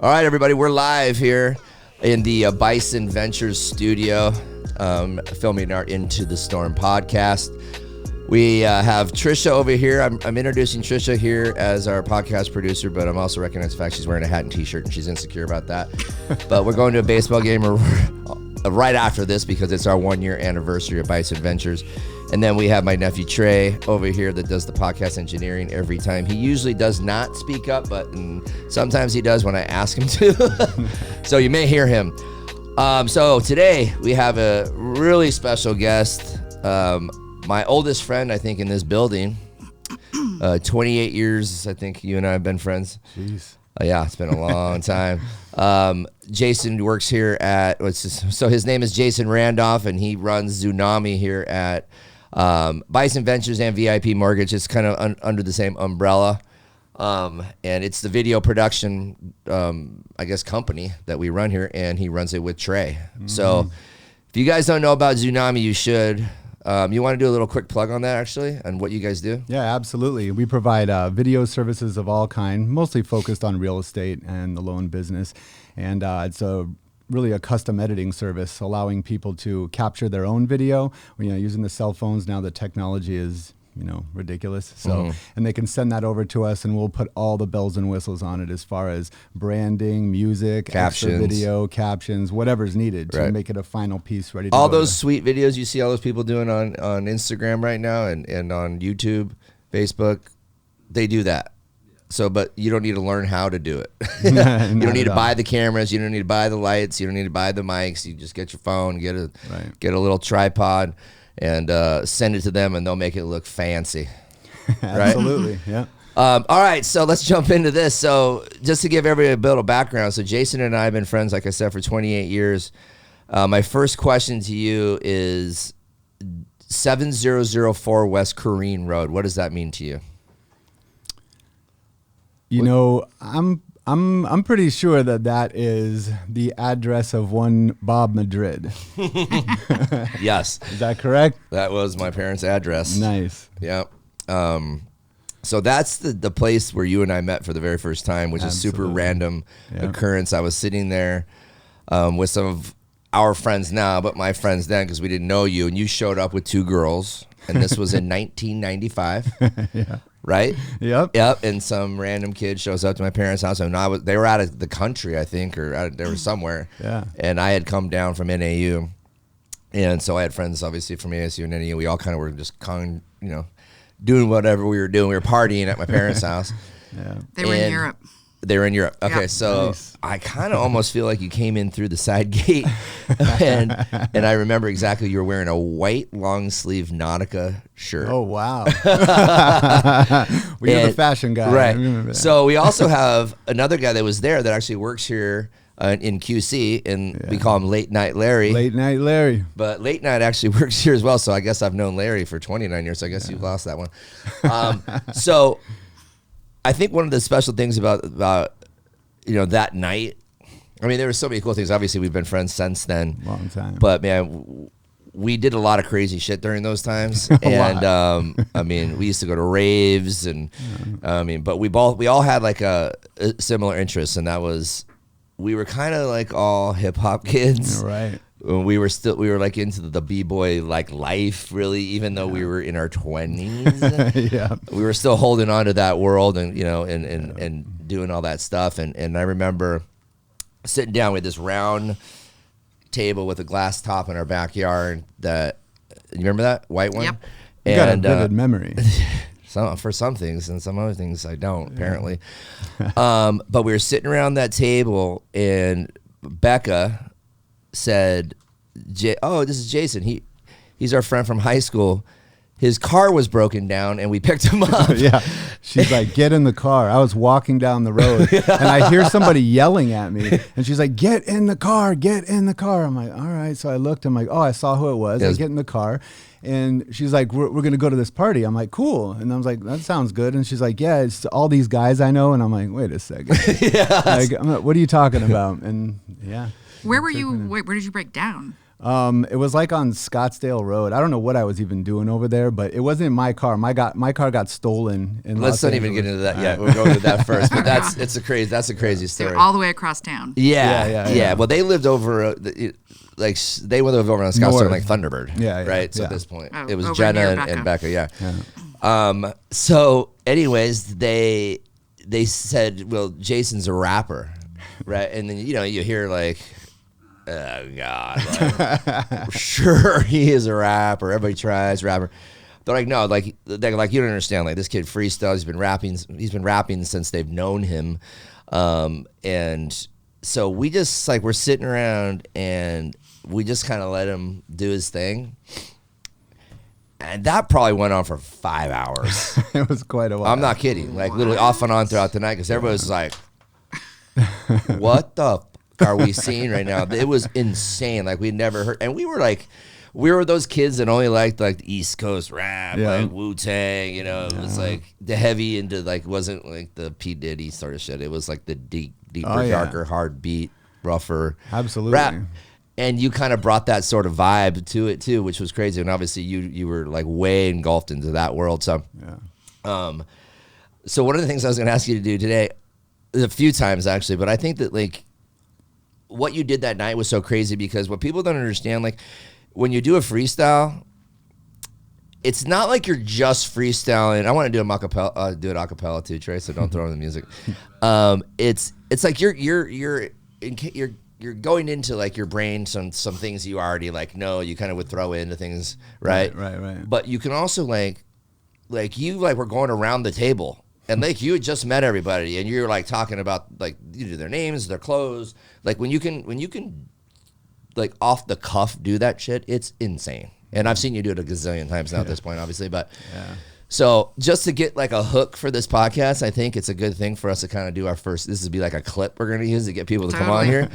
All right, everybody, we're live here in the Bison Ventures studio, filming our Into the Storm podcast. We have Trisha over here. I'm introducing Trisha here as our podcast producer, but I'm also recognizing the fact she's wearing a hat and t-shirt, and she's insecure about that. But we're going to a baseball game right after this because it's our 1-year anniversary of Bison Ventures. And then we have my nephew Trey over here that does the podcast engineering every time. He usually does not speak up, but sometimes he does when I ask him to. So you may hear him. So today we have a really special guest. My oldest friend, I think, in this building. 28 years, I think you and I have been friends. Jeez. Yeah, it's been a long time. Jason works here at, so his name is Jason Randolph, and he runs Xunami here at Bison Ventures and VIP Mortgage. It's kind of under the same umbrella. And it's the video production, I guess, company that we run here, and he runs it with Trey. Mm-hmm. So if you guys don't know about Xunami, you should. You want to do a little quick plug on that, actually, and what you guys do? Yeah, absolutely. We provide video services of all kind, mostly focused on real estate and the loan business. And it's really a custom editing service, allowing people to capture their own video. Using the cell phones now, the technology is ridiculous. So, and they can send that over to us, and we'll put all the bells and whistles on it as far as branding, music, captions, extra video, captions, whatever's needed to make it a final piece ready to all go those sweet videos you see all those people doing on Instagram right now and on YouTube, Facebook, they do that. So, but you don't need to learn how to do it. You don't need to buy the cameras. You don't need to buy the lights. You don't need to buy the mics. You just get your phone, get a little tripod, and send it to them, and they'll make it look fancy. Right? Absolutely, yeah. All right, so let's jump into this. So just to give everybody a bit of background, so Jason and I have been friends, like I said, for 28 years. My first question to you is 7004 West Corrine Road. What does that mean to you? I'm pretty sure that is the address of one Bob Madrid. Yes. Is that correct? That was my parents' address. Nice. Yeah. So that's the place where you and I met for the very first time, which is super random occurrence. I was sitting there with some of our friends now, but my friends then, because we didn't know you, and you showed up with 2 girls, and this was in 1995. Yeah. Right? Yep. And some random kid shows up to my parents' house, and they were out of the country, I think, or they were somewhere. Yeah. And I had come down from NAU, and so I had friends, obviously, from ASU and NAU. We all kind of were just doing whatever we were doing. We were partying at my parents' house. Yeah. They were in Europe. They were in Europe. Okay, so nice. I kind of almost feel like you came in through the side gate, and I remember exactly you were wearing a white long sleeve Nautica shirt. Oh wow! You're the fashion guy, right? So we also have another guy that was there that actually works here in QC, and we call him Late Night Larry. Late Night Larry. But Late Night actually works here as well. So I guess I've known Larry for 29 years. So I guess you've lost that one. So I think one of the special things about that night, I mean, there were so many cool things. Obviously, we've been friends since then. Long time. But man, we did a lot of crazy shit during those times. And I mean, we used to go to raves, and I mean, but we all had like a similar interest, and that was we were kind of like all hip hop kids. Right. We were like into the b-boy like life, really, even though we were in our 20s. Yeah, we were still holding on to that world, and and doing all that stuff. And I remember sitting down with this round table with a glass top in our backyard. You remember that white one? Yep. You got a vivid memory. For some things, and some other things I don't, apparently. But we were sitting around that table, and Becca said, "Oh, this is Jason. He's our friend from high school. His car was broken down, and we picked him up." Yeah, she's like, "Get in the car." I was walking down the road, and I hear somebody yelling at me, and she's like, "Get in the car, get in the car." I'm like, "All right." So I looked. I'm like, "Oh, I saw who it was." I get in the car, and she's like, "We're going to go to this party." I'm like, "Cool." And I was like, "That sounds good." And she's like, "Yeah, it's all these guys I know." And I'm like, "Wait a second." Like, what are you talking about? And yeah. Where were you? Where did you break down? It was like on Scottsdale Road. I don't know what I was even doing over there, but it wasn't my car. My car got stolen. Let's not even get into that yet. We'll go into that first. But that's a crazy story. All the way across town. Yeah. Well, they lived over they lived over on Scottsdale, like Thunderbird. Right. So at this point, it was Jenna and Becca. Yeah. So, anyways, they said, well, Jason's a rapper, right? And then you hear like, oh God, like, sure he is a rapper. Everybody tries rapper. They're like, no, like they're like, you don't understand. Like this kid freestyles. He's been rapping since they've known him, and so we just like we're sitting around and we just kind of let him do his thing. And that probably went on for 5 hours. It was quite a while. I'm not kidding. Like literally off and on throughout the night because everybody was like, what the fuck are we seeing right now? It was insane. Like we'd never heard. And we were those kids that only liked like the East Coast rap, like Wu-Tang, it was like the heavy into like, wasn't like the P. Diddy sort of shit. It was like the deeper, darker, hard beat, rougher rap. And you kind of brought that sort of vibe to it too, which was crazy. And obviously you were like way engulfed into that world. So, so one of the things I was going to ask you to do today, a few times actually, but I think that like what you did that night was so crazy because what people don't understand, like when you do a freestyle, it's not like you're just freestyling. I want to do it a cappella too, Trey. So don't throw in the music. It's like you're going into like your brain some things you already like know. You kind of would throw into things, right? Right. But you can also like you like were going around the table. And like you had just met everybody, and you're like talking about like their names, their clothes. Like when you can like off the cuff do that shit, it's insane. And I've seen you do it a gazillion times now at this point, obviously. But so just to get like a hook for this podcast, I think it's a good thing for us to kind of do our first. This would be like a clip we're gonna use to get people to come on here.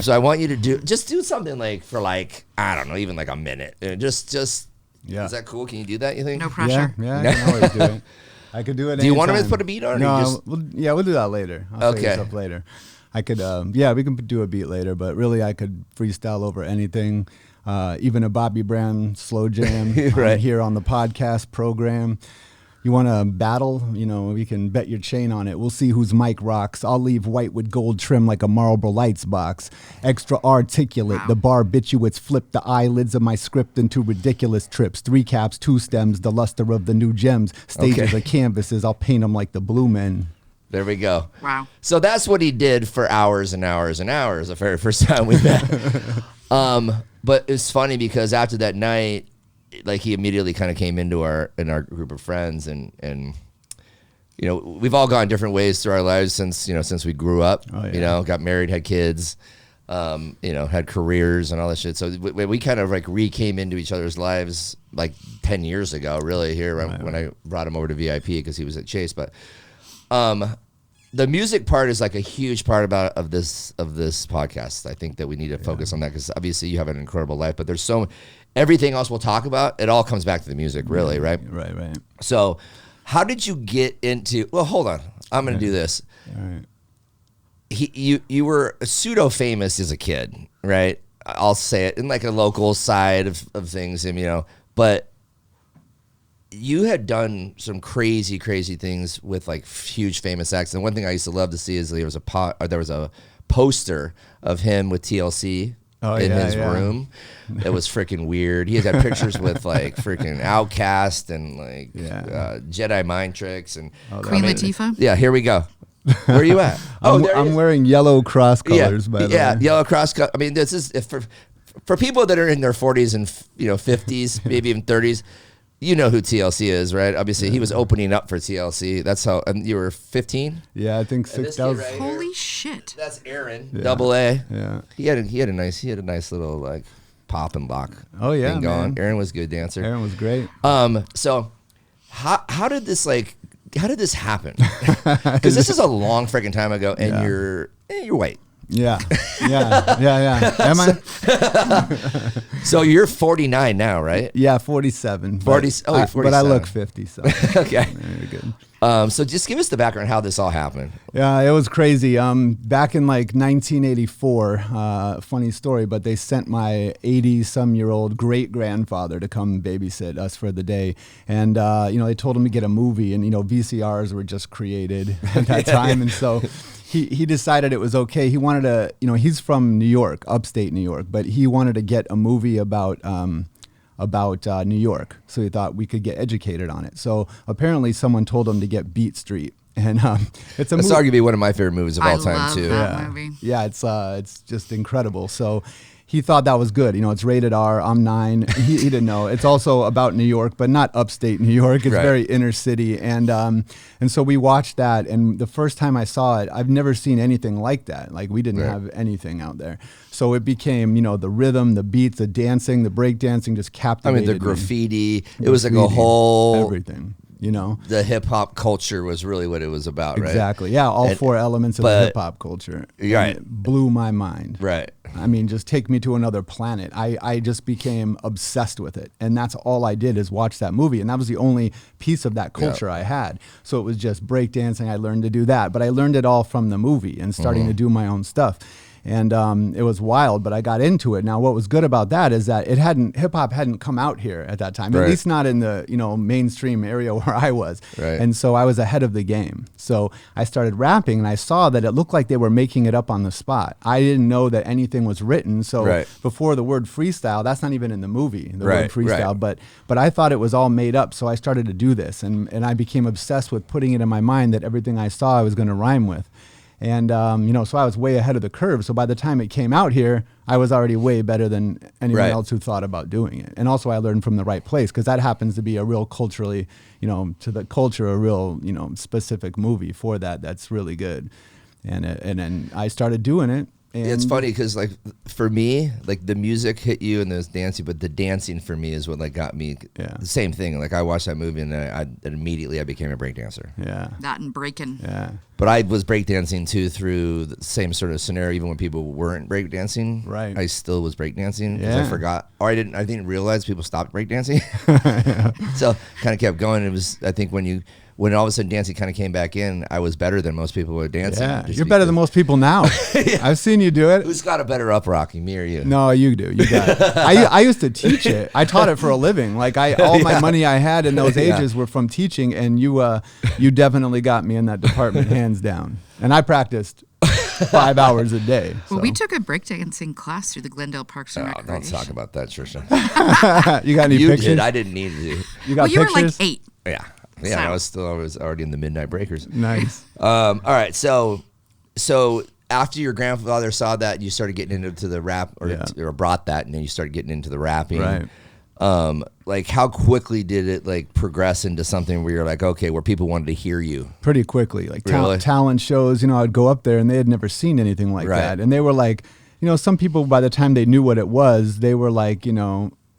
So I want you to do something like for like I don't know, even like a minute. Just is that cool? Can you do that? You think? No pressure. Yeah, I can always do it. I could do it. Do you want to put a beat on? No, we'll do that later. I'll say this up later. I could, we can do a beat later, but really I could freestyle over anything, even a Bobby Brown slow jam here on the podcast program. You want to battle? We can bet your chain on it. We'll see whose mic rocks. I'll leave white with gold trim like a Marlboro Lights box. Extra articulate. Wow. The barbiturates flip the eyelids of my script into ridiculous trips. 3 caps, 2 stems, the luster of the new gems. Stages of canvases. I'll paint them like the Blue Men. There we go. Wow. So that's what he did for hours and hours and hours the very first time we met. But it's funny because after that night, like he immediately kind of came into our group of friends and we've all gone different ways through our lives since we grew up. Got married, had kids, had careers and all that shit. So we kind of like came into each other's lives like 10 years ago, really when I brought him over to VIP because he was at Chase. But the music part is like a huge part of this podcast. I think that we need to focus on that because obviously you have an incredible life, but there's everything else we'll talk about, it all comes back to the music, really, right? Right. So how did you get into, well, hold on. I'm going to do this. All right. You were pseudo-famous as a kid, right? I'll say it in like a local side of things, but you had done some crazy things with like huge famous acts. And one thing I used to love to see is there was a poster of him with TLC in his room. It was freaking weird. He had got pictures with like freaking Outkast and like Jedi mind tricks and Queen Latifah. Yeah, here we go. Where are you at? I'm wearing yellow cross colors. By the way. Yellow cross colors. I mean, this is for people that are in their 40s and 50s, maybe even 30s. You know who TLC is, right? Obviously, he was opening up for TLC. That's how. And you were 15. Yeah, I think 6. Holy shit! That's Aaron, double A. Yeah, he had a nice little like pop and lock. Oh yeah, thing going. Aaron was a good dancer. Aaron was great. So how did this happen? Because this is a long freaking time ago, and you're white. Yeah. Am I? So you're 49 now, right? Yeah, 47. 40. Oh, you're 47. But I look 50. So Okay. Very good. So just give us the background how this all happened. Yeah, it was crazy. Back in like 1984, funny story, but they sent my 80-some-year-old great-grandfather to come babysit us for the day. And, they told him to get a movie, and, VCRs were just created at that time. And so he decided it was okay. He wanted to, he's from New York, upstate New York, but he wanted to get a movie about New York. So he thought we could get educated on it. So apparently someone told him to get Beat Street. And it's arguably one of my favorite movies of all time, love too. that movie. Yeah, it's just incredible. So he thought that was good. It's rated R. I'm 9. He didn't know. It's also about New York, but not upstate New York. It's very inner city. And so we watched that. And the first time I saw it, I've never seen anything like that. Like we didn't have anything out there. So it became, the rhythm, the beats, the dancing, the break dancing just captivated the graffiti. It was like a whole everything. The hip hop culture was really what it was about, right? Exactly. Yeah, all 4 elements of the hip hop culture. Right. It blew my mind. Right. I mean, just take me to another planet. I just became obsessed with it. And that's all I did is watch that movie. And that was the only piece of that culture I had. So it was just breakdancing. I learned to do that. But I learned it all from the movie and starting to do my own stuff. And it was wild, but I got into it. Now, what was good about that is that hip hop hadn't come out here at that time, at least not in the mainstream area where I was. Right. And so I was ahead of the game. So I started rapping, and I saw that it looked like they were making it up on the spot. I didn't know that anything was written. So before the word freestyle, that's not even in the movie, the word freestyle. But I thought it was all made up. So I started to do this, and I became obsessed with putting it in my mind that everything I saw I was going to rhyme with. And, so I was way ahead of the curve. So by the time it came out here, I was already way better than anyone else who thought about doing it. And also I learned from the right place, because that happens to be a real culturally, to the culture, a real, specific movie for that. That's really good. And then I started doing it. And it's funny because, like, for me, like, the music hit you and there's dancing, but the dancing for me is what, like, got me. Yeah. The same thing. Like, I watched that movie and then immediately I became a breakdancer. Yeah. That and breaking. Yeah. But I was breakdancing, too, through the same sort of scenario. Even when people weren't breakdancing, right, I still was breakdancing because I forgot. Or I didn't realize people stopped breakdancing. So kind of kept going. It was, I think, when all of a sudden dancing kind of came back in, I was better than most people were dancing. Yeah, you're better than most people now. I've seen you do it. Who's got a better up rocking, me or you? No, you do. You got it. I used to teach it. I taught it for a living. Like all my money I had in those ages were from teaching, and you definitely got me in that department, hands down. And I practiced 5 hours a day. Well, we took a breakdancing class through the Glendale Parks and Recreation. Don't talk about that, Trisha. You got any pictures? Did. I didn't need to. You got you pictures? were like 8. Yeah. Yeah, I was already in the Midnight Breakers. Nice. All right, so after your grandfather saw that, you started getting into the rap, or brought that, and then you started getting into the rapping. Right. Like, how quickly did it like progress into something where you're like, okay, where people wanted to hear you? Pretty quickly, like Really? talent shows. I'd go up there, and they had never seen anything like that, and they were like, some people by the time they knew what it was, they were like,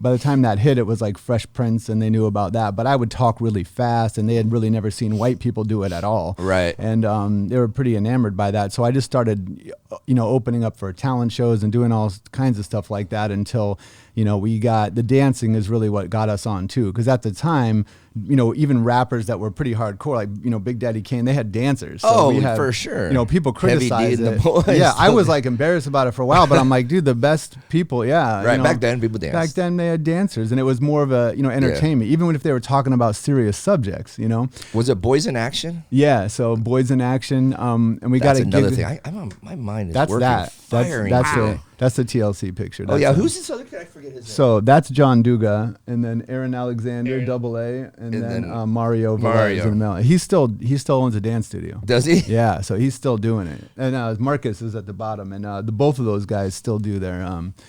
by the time that hit, it was like Fresh Prince, and they knew about that. But I would talk really fast, and they had really never seen white people do it at all. Right. And they were pretty enamored by that. So I just started, opening up for talent shows and doing all kinds of stuff like that until, we got the dancing is really what got us on too. Because at the time, even rappers that were pretty hardcore, like, Big Daddy Kane, they had dancers. So we had, for sure. People criticized Heavy D and it. the boys. Yeah, I was like embarrassed about it for a while, but I'm like, dude, the best people, Right, back then people danced. Back then they had dancers, and it was more of a, entertainment, even if they were talking about serious subjects, Was it Boys in Action? Yeah, so Boys in Action, and we got That's a another gig. thing. My mind is That's working. that. Firing. That's the TLC picture. Oh, That's who's this other guy? I forget his name. So that's John Duga, and then Aaron Alexander, Double A, and then Mario Velez in the middle. He still owns a dance studio. Does he? Yeah, so he's still doing it. And Marcus is at the bottom, and both of those guys still do their.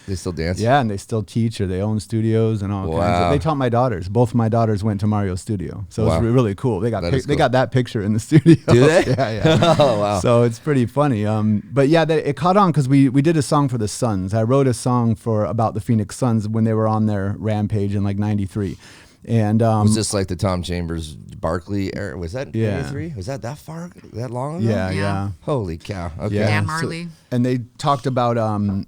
They still dance? Yeah, and they still teach, or they own studios and all kinds of. They taught my daughters. Both of my daughters went to Mario's studio, so it's really cool. They got they got that picture in the studio. Do they? Yeah. Oh wow! So it's pretty funny. But yeah, it caught on because we did a song for the Suns. I wrote a song about the Phoenix Suns when they were on their rampage in like '93. And was this like the Tom Chambers Barky era? Was that Yeah. 83? Was that far? That long ago? yeah, Yeah. yeah. Holy cow. Okay. Yeah. Dan so- Marley. And they talked about, it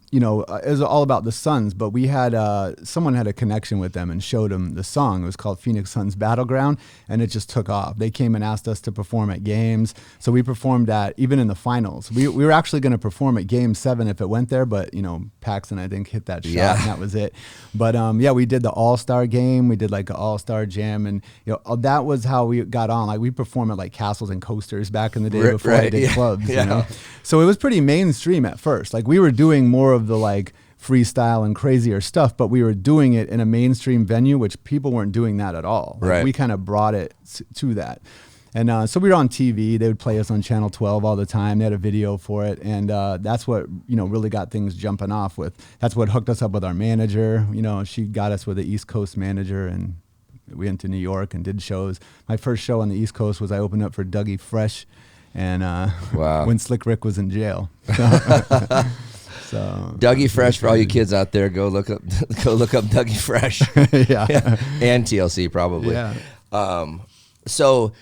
was all about the Suns, but we had, someone had a connection with them and showed them the song. It was called Phoenix Suns Battleground, and it just took off. They came and asked us to perform at games. So we performed even in the finals. We were actually going to perform at Game 7 if it went there, but, Paxson, I think, hit that shot, and that was it. But, we did the All-Star game. We did like an All-Star jam, and, that was how we got on. Like, we performed at like Castles and Coasters back in the day before I did clubs, So it was pretty mainstream at first. Like, we were doing more of the like freestyle and crazier stuff, but we were doing it in a mainstream venue, which people weren't doing that at all. Like, we kind of brought it to that. And so we were on TV. They would play us on Channel 12 all the time. They had a video for it. And that's what, really got things jumping off with. That's what hooked us up with our manager. She got us with the East Coast manager, and we went to New York and did shows. My first show on the East Coast was I opened up for Dougie Fresh, and when Slick Rick was in jail. So Dougie Fresh, for all you kids out there, go look up Dougie Fresh. yeah. And TLC probably. Yeah. So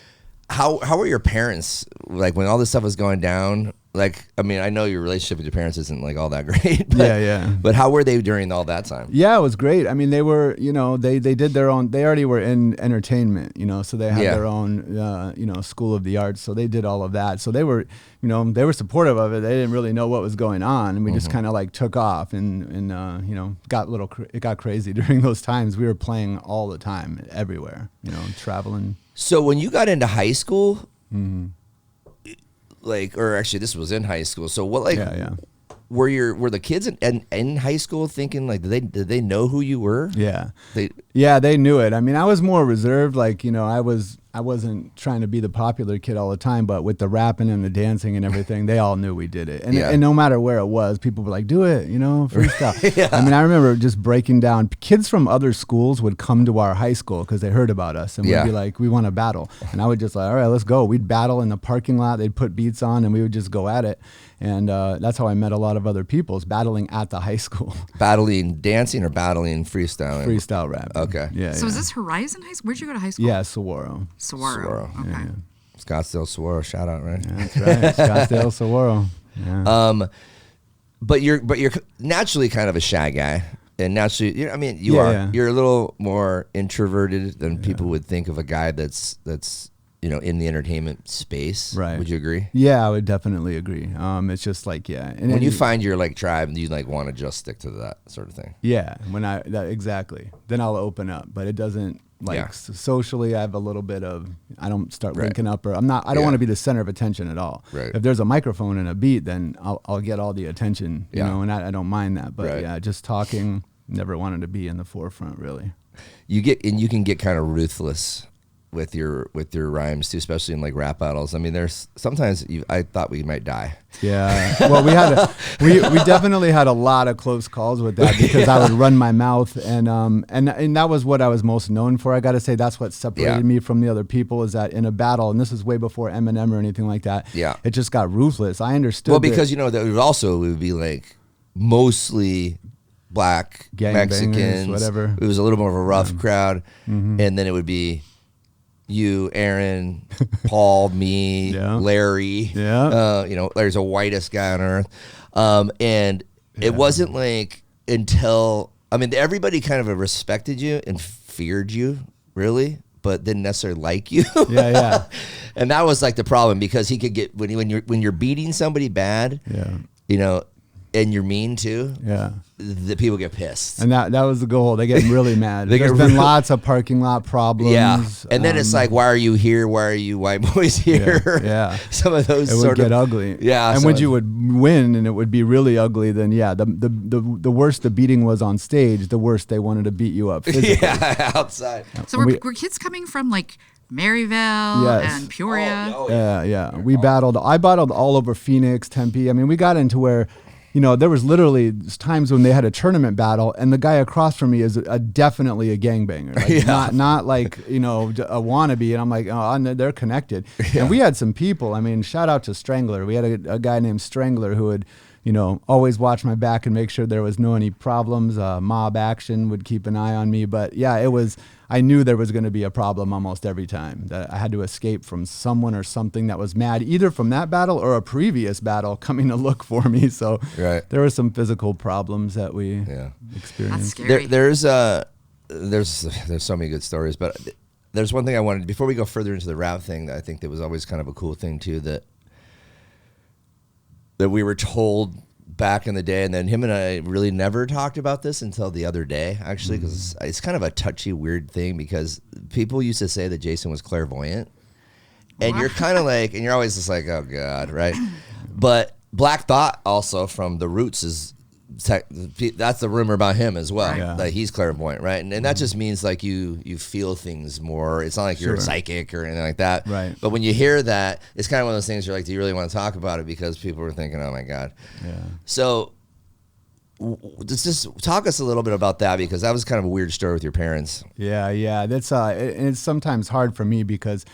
how were your parents, like, when all this stuff was going down? Like, I mean, I know your relationship with your parents isn't like all that great. But, But how were they during all that time? Yeah, it was great. I mean, they were, they did their own. They already were in entertainment, so they had their own, school of the arts. So they did all of that. So they were, they were supportive of it. They didn't really know what was going on, and we just kind of like took off, and it got crazy during those times. We were playing all the time, everywhere, traveling. So when you got into high school. Like, or actually, this was in high school. So what, like, were the kids in high school thinking, like, did they know who you were? Yeah, they knew it. I mean, I was more reserved. Like, I wasn't trying to be the popular kid all the time, but with the rapping and the dancing and everything, they all knew we did it. And no matter where it was, people were like, do it, freestyle. I mean, I remember just breaking down. Kids from other schools would come to our high school because they heard about us, and we'd be like, we want to battle. And I would just like, all right, let's go. We'd battle in the parking lot. They'd put beats on, and we would just go at it. And that's how I met a lot of other people, is battling at the high school. Battling dancing or battling freestyling? Freestyle rap. Okay. Yeah. So is this Horizon High School? Where'd you go to high school? Yeah, Saguaro. Saguaro. Okay. Yeah. Scottsdale Saguaro, shout out, right? Yeah, that's right. Scottsdale Saguaro. Yeah. But you're naturally kind of a shy guy, and naturally, you are. Yeah. You're a little more introverted than people would think of a guy that's in the entertainment space. Right. Would you agree? Yeah, I would definitely agree. It's just like, And when you find your like tribe, you like want to just stick to that sort of thing. Yeah, exactly. Then I'll open up, but it doesn't socially. I have a little bit of. I don't start linking up, or I'm not. I don't want to be the center of attention at all. Right. If there's a microphone and a beat, then I'll get all the attention. You know, and I don't mind that. But just talking. Never wanted to be in the forefront, really. You can get kind of ruthless with your rhymes too, especially in like rap battles. I mean, there's sometimes I thought we might die. Yeah. Well, we definitely had a lot of close calls with that, because I would run my mouth, and that was what I was most known for. I got to say that's what separated me from the other people, is that in a battle, and this is way before Eminem or anything like that. Yeah. It just got ruthless. I understood. Well, because that would be like mostly black, Gang Mexicans, bangers, whatever. It was a little more of a rough crowd, and then it would be you, Aaron, Paul, me, Larry. Yeah. Larry's the whitest guy on earth. And it wasn't like until, everybody kind of respected you and feared you, really, but didn't necessarily like you. Yeah. And that was like the problem, because he could get, when you're beating somebody bad, and you're mean too. Yeah. The people get pissed. And that was the goal. They get really mad. There's been lots of parking lot problems. Yeah. And then it's like, why are you here? Why are you white boys here? Yeah. Some of those it would get ugly. Yeah. And when you would win and it would be really ugly, then the worse the beating was on stage, the worse they wanted to beat you up physically. Yeah, outside. So were kids coming from like Maryville and Peoria? Yeah. I battled all over Phoenix, Tempe. We got into where, there was literally times when they had a tournament battle, and the guy across from me is definitely a gangbanger. Like, not like, a wannabe. And I'm like, oh, they're connected. Yeah. And we had some people. Shout out to Strangler. We had a guy named Strangler who would, always watch my back and make sure there was any problems. Mob Action would keep an eye on me. But yeah, it was. I knew there was going to be a problem almost every time, that I had to escape from someone or something that was mad, either from that battle or a previous battle coming to look for me. So there were some physical problems that we experienced. That's scary. There's so many good stories, but there's one thing I wanted, before we go further into the rap thing, that I think that was always kind of a cool thing too, that we were told back in the day, and then him and I really never talked about this until the other day, actually, because it's kind of a touchy, weird thing, because people used to say that Jason was clairvoyant, and you're kind of like, and you're always just like, oh God, right? But Black Thought also from The Roots is, that's the rumor about him as well, that he's clairvoyant, right? And that just means like you feel things more. It's not like you're a psychic or anything like that, right? But when you hear that, it's kind of one of those things you're like, do you really want to talk about it? Because people are thinking, oh my God. So just talk us a little bit about that, because that was kind of a weird story with your parents. That's it's sometimes hard for me because,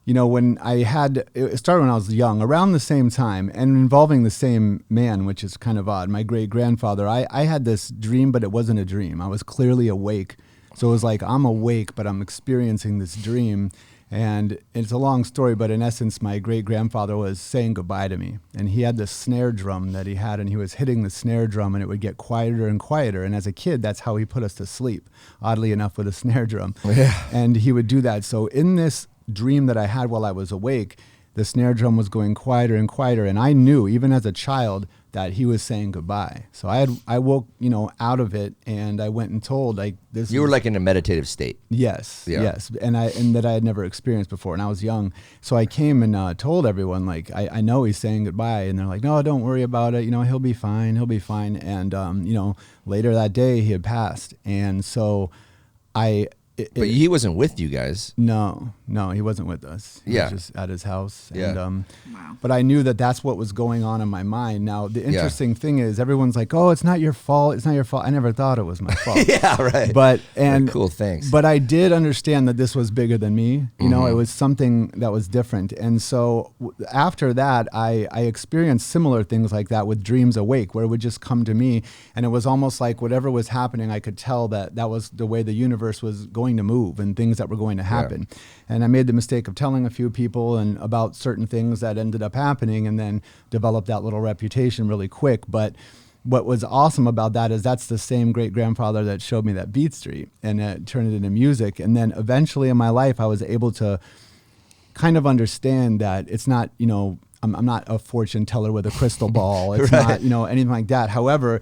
you know, it started when I was young, around the same time, and involving the same man, which is kind of odd. My great-grandfather, I had this dream, but it wasn't a dream. I was clearly awake. So it was like, I'm awake, but I'm experiencing this dream. And it's a long story, but in essence, my great-grandfather was saying goodbye to me. And he had this snare drum that he had, and he was hitting the snare drum, and it would get quieter and quieter. And as a kid, that's how he put us to sleep, oddly enough, with a snare drum. And he would do that. So in this dream that I had while I was awake, the snare drum was going quieter and quieter, and I knew, even as a child, that he was saying goodbye. So I woke, you know, out of it, and I went and told, like, this. You were like in a meditative state. Yes, and that I had never experienced before, and I was young. So I came and told everyone, like, I know he's saying goodbye, and they're like, no, don't worry about it. You know, he'll be fine. And you know, later that day he had passed, and so but he wasn't with you guys. No, he wasn't with us. He was just at his house. And, wow. But I knew that that's what was going on in my mind. Now, the interesting thing is, everyone's like, oh, it's not your fault. It's not your fault. I never thought it was my fault. Right. But, cool, thanks. But I did understand that this was bigger than me. You know, it was something that was different. And so after that, I experienced similar things like that with dreams awake, where it would just come to me. And it was almost like whatever was happening, I could tell that was the way the universe was going to move and things that were going to happen. And I made the mistake of telling a few people and about certain things that ended up happening, and then developed that little reputation really quick. But what was awesome about that is that's the same great-grandfather that showed me that Beat Street and turned it into music. And then eventually in my life, I was able to kind of understand that it's not, you know, I'm not a fortune teller with a crystal ball. It's not, you know, anything like that. However,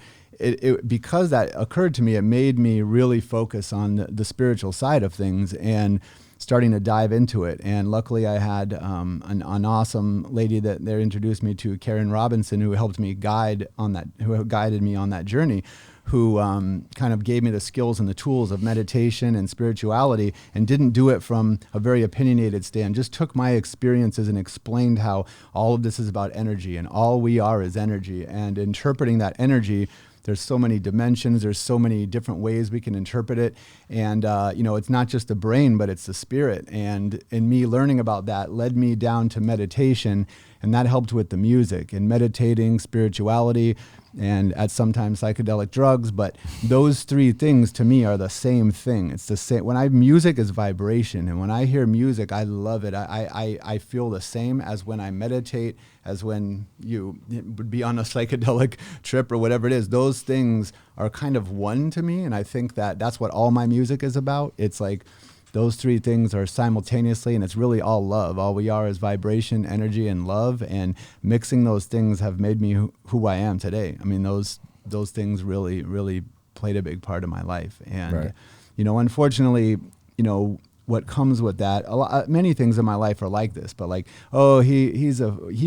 because that occurred to me, it made me really focus on the spiritual side of things and starting to dive into it. And luckily I had an awesome lady that they introduced me to, Karen Robinson, who helped me guided me on that journey, who kind of gave me the skills and the tools of meditation and spirituality, and didn't do it from a very opinionated stand, just took my experiences and explained how all of this is about energy, and all we are is energy, and interpreting that energy. There's so many dimensions. There's so many different ways we can interpret it. And, you know, it's not just the brain, but it's the spirit. And in me learning about that led me down to meditation, and that helped with the music and meditating, spirituality, and at sometimes psychedelic drugs. But those three things to me are the same thing. It's the same. Music is vibration, and when I hear music, I love it. I feel the same as when I meditate, as when you would be on a psychedelic trip or whatever it is. Those things are kind of one to me, and I think that that's what all my music is about. It's like those three things are simultaneously, and it's really all love. All we are is vibration, energy, and love, and mixing those things have made me who I am today. I mean, those things really, really played a big part of my life. And, you know, unfortunately, you know, what comes with that, many things in my life are like this, but like, oh, he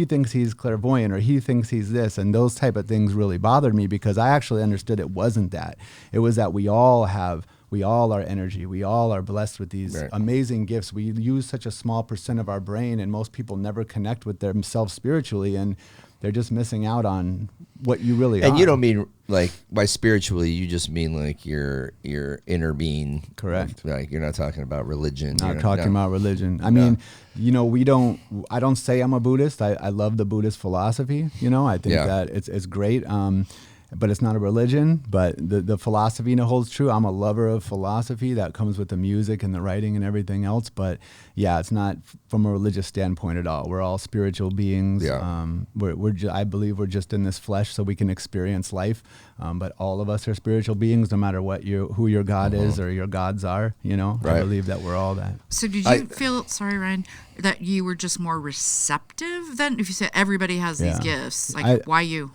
thinks he's clairvoyant, or he thinks he's this, and those type of things really bothered me, because I actually understood it wasn't that. It was that we all are energy. We all are blessed with these amazing gifts. We use such a small % of our brain, and most people never connect with themselves spiritually, and they're just missing out on what you really are. And you don't mean, like, by spiritually, you just mean like your inner being. Correct. Like, you're not talking about religion. Not talking about religion. I mean, you know, I don't say I'm a Buddhist. I love the Buddhist philosophy. You know, I think that it's great. but it's not a religion. But the philosophy holds true. I'm a lover of philosophy that comes with the music and the writing and everything else. But yeah, it's not from a religious standpoint at all. We're all spiritual beings. Yeah. I believe we're just in this flesh so we can experience life. But all of us are spiritual beings, no matter who your God is or your gods are. Right. I believe that we're all that. So did you feel, sorry, Ryan, that you were just more receptive then? If you said everybody has these gifts, why you?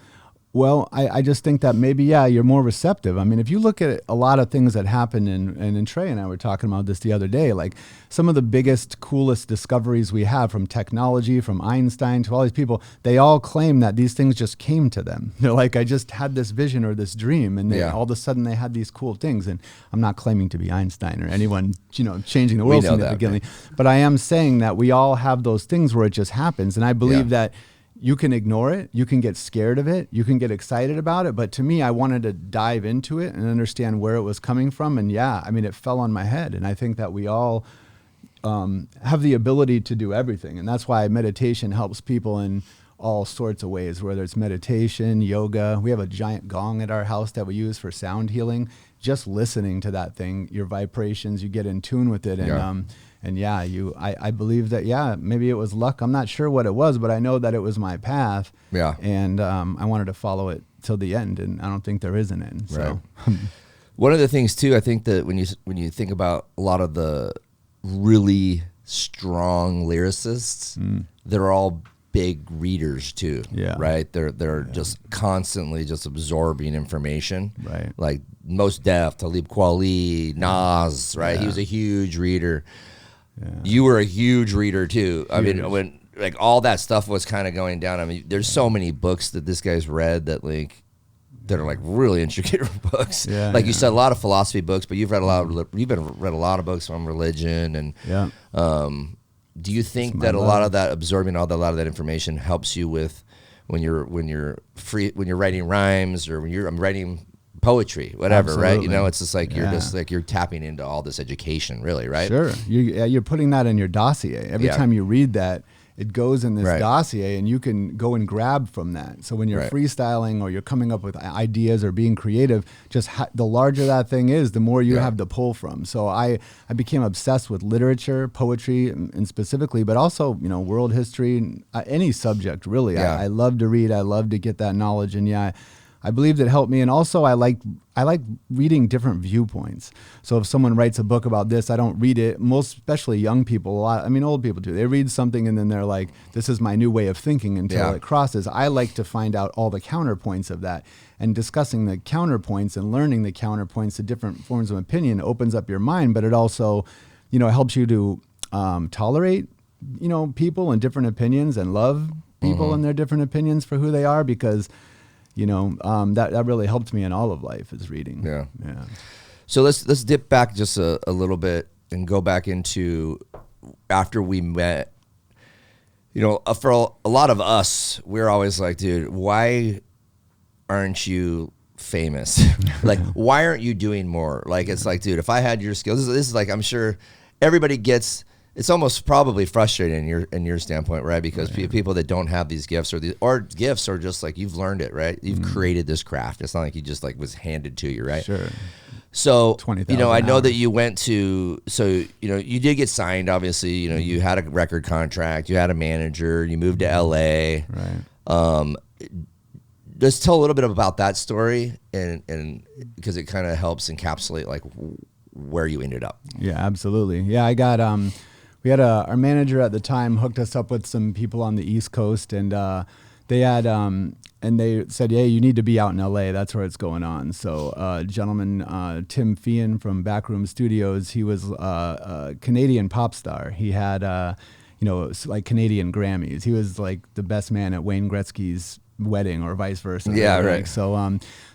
Well, I just think that maybe, you're more receptive. I mean, if you look at a lot of things that happen, and Trey and I were talking about this the other day, like some of the biggest, coolest discoveries we have from technology, from Einstein to all these people, they all claim that these things just came to them. They're like, I just had this vision or this dream, and all of a sudden they had these cool things. And I'm not claiming to be Einstein or anyone, changing the world significantly, but I am saying that we all have those things where it just happens. And I believe that you can ignore it, you can get scared of it, you can get excited about it. But to me, I wanted to dive into it and understand where it was coming from. And it fell on my head. And I think that we all have the ability to do everything. And that's why meditation helps people in all sorts of ways, whether it's meditation, yoga. We have a giant gong at our house that we use for sound healing. Just listening to that thing, your vibrations, you get in tune with it. And I believe that, maybe it was luck. I'm not sure what it was, but I know that it was my path. Yeah. And I wanted to follow it till the end, and I don't think there is an end. So. Right. One of the things too, I think that when you think about a lot of the really strong lyricists, they're all big readers too. Yeah. Right. They're just constantly just absorbing information. Right. Like Mos Def, Talib Kweli, Nas. Right. He was a huge reader. Yeah. You were a huge reader too. I mean, when like all that stuff was kind of going down. I mean, there's so many books that this guy's read that are really intricate books. Yeah, like you said, a lot of philosophy books, but you've read a lot of books on religion and. Do you think that a lot of that absorbing a lot of that information helps you with when you're writing rhymes or when you're writing poetry, whatever, Absolutely. Right? It's just like you're tapping into all this education, really, right? Sure. You're putting that in your dossier. Every time you read that, it goes in this dossier, and you can go and grab from that. So when you're freestyling or you're coming up with ideas or being creative, just the larger that thing is, the more you have to pull from. So I became obsessed with literature, poetry, and specifically, but also world history, any subject really. Yeah. I love to read. I love to get that knowledge, and I believe it helped me. And also I like reading different viewpoints. So if someone writes a book about this, I don't read it. Especially young people, old people too. They read something and then they're like, this is my new way of thinking until it crosses. I like to find out all the counterpoints of that, and discussing the counterpoints and learning the counterpoints to different forms of opinion opens up your mind, but it also, helps you to tolerate, people and different opinions, and love people and their different opinions for who they are, because that really helped me in all of life, is reading. Yeah. So let's dip back just a little bit and go back into after we met. For a lot of us, we're always like, dude, why aren't you famous? Like, why aren't you doing more? Like, it's like, dude, if I had your skills, this is like, I'm sure everybody gets. It's almost probably frustrating in your standpoint, right? Because people that don't have these gifts or gifts are just like, you've learned it, right? You've created this craft. It's not like you just like was handed to you, right? Sure. So, I know that you went to, you did get signed, obviously, you had a record contract, you had a manager, you moved to LA. Right. Just tell a little bit about that story, and because it kind of helps encapsulate like where you ended up. Yeah, absolutely. Yeah, I got, we had our manager at the time hooked us up with some people on the East Coast, and they had, and they said, hey, you need to be out in LA. That's where it's going on. So a gentleman, Tim Feehan from Backroom Studios, he was a Canadian pop star. He had, like Canadian Grammys. He was like the best man at Wayne Gretzky's wedding, or vice versa. Yeah, right.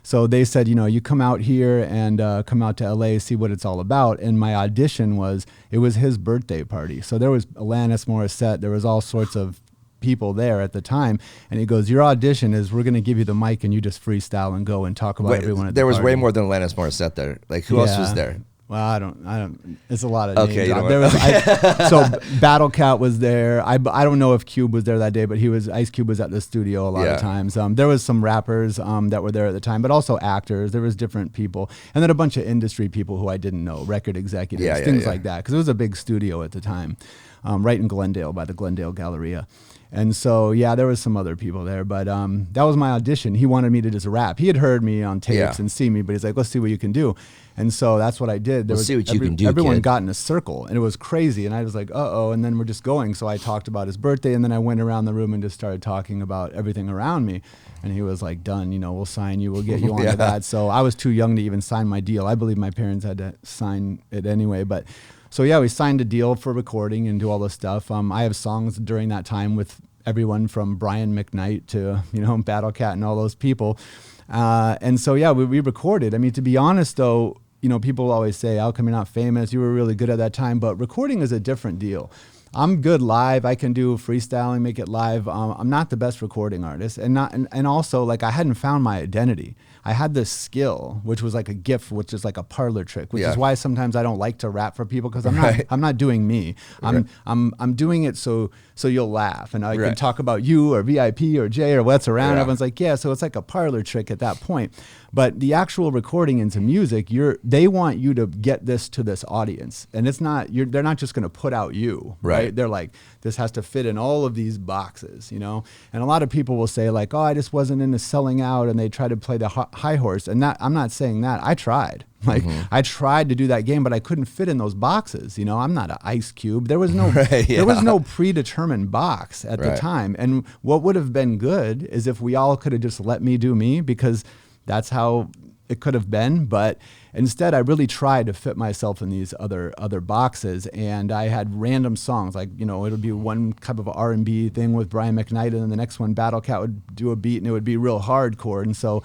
So they said, you come out here and come out to LA, see what it's all about. And my audition was his birthday party. So there was Alanis Morissette, there was all sorts of people there at the time. And he goes, your audition is, we're going to give you the mic and you just freestyle and go and talk about everyone at the There was party. way more than Alanis Morissette there. Like, who else was there? Well, I don't. It's a lot of okay. names. You know There was, so Battle Cat was there. I don't know if Cube was there that day, but Ice Cube was at the studio a lot of times. There was some rappers that were there at the time, but also actors. There was different people, and then a bunch of industry people who I didn't know, record executives, things like that, because it was a big studio at the time, right in Glendale by the Glendale Galleria. And so, there was some other people there, but that was my audition. He wanted me to just rap. He had heard me on tapes and see me, but he's like, let's see what you can do. And so that's what I did. Let's see what you can do, everyone kid. got in a circle, and it was crazy. And I was like, uh-oh, and then we're just going. So I talked about his birthday, and then I went around the room and just started talking about everything around me. And he was like, done, we'll sign you, we'll get you onto that. So I was too young to even sign my deal. I believe my parents had to sign it anyway, but... So we signed a deal for recording and do all this stuff. I have songs during that time with everyone from Brian McKnight to Battle Cat and all those people, and so we recorded. I mean, to be honest though, people always say, "How come you're not famous? You were really good at that time." But recording is a different deal. I'm good live. I can do freestyling, make it live. I'm not the best recording artist, and also like I hadn't found my identity. I had this skill, which was like a gift, which is like a parlor trick, which is why sometimes I don't like to rap for people, because I'm not doing me. I'm doing it so you'll laugh, and I can talk about you or VIP or Jay or what's around. Everyone's like, so it's like a parlor trick at that point. But the actual recording into music, they want you to get this to this audience, and it's not. They're not just going to put out you, right? They're like, this has to fit in all of these boxes, And a lot of people will say like, oh, I just wasn't into selling out, and they try to play the high horse. And I'm not saying that. I tried. I tried to do that game, but I couldn't fit in those boxes. I'm not an Ice Cube. There was no there was no predetermined box at the time. And what would have been good is if we all could have just let me do me, because that's how it could have been. But instead, I really tried to fit myself in these other boxes, and I had random songs, like it would be one type of R&B thing with Brian McKnight, and then the next one Battle Cat would do a beat, and it would be real hardcore. And so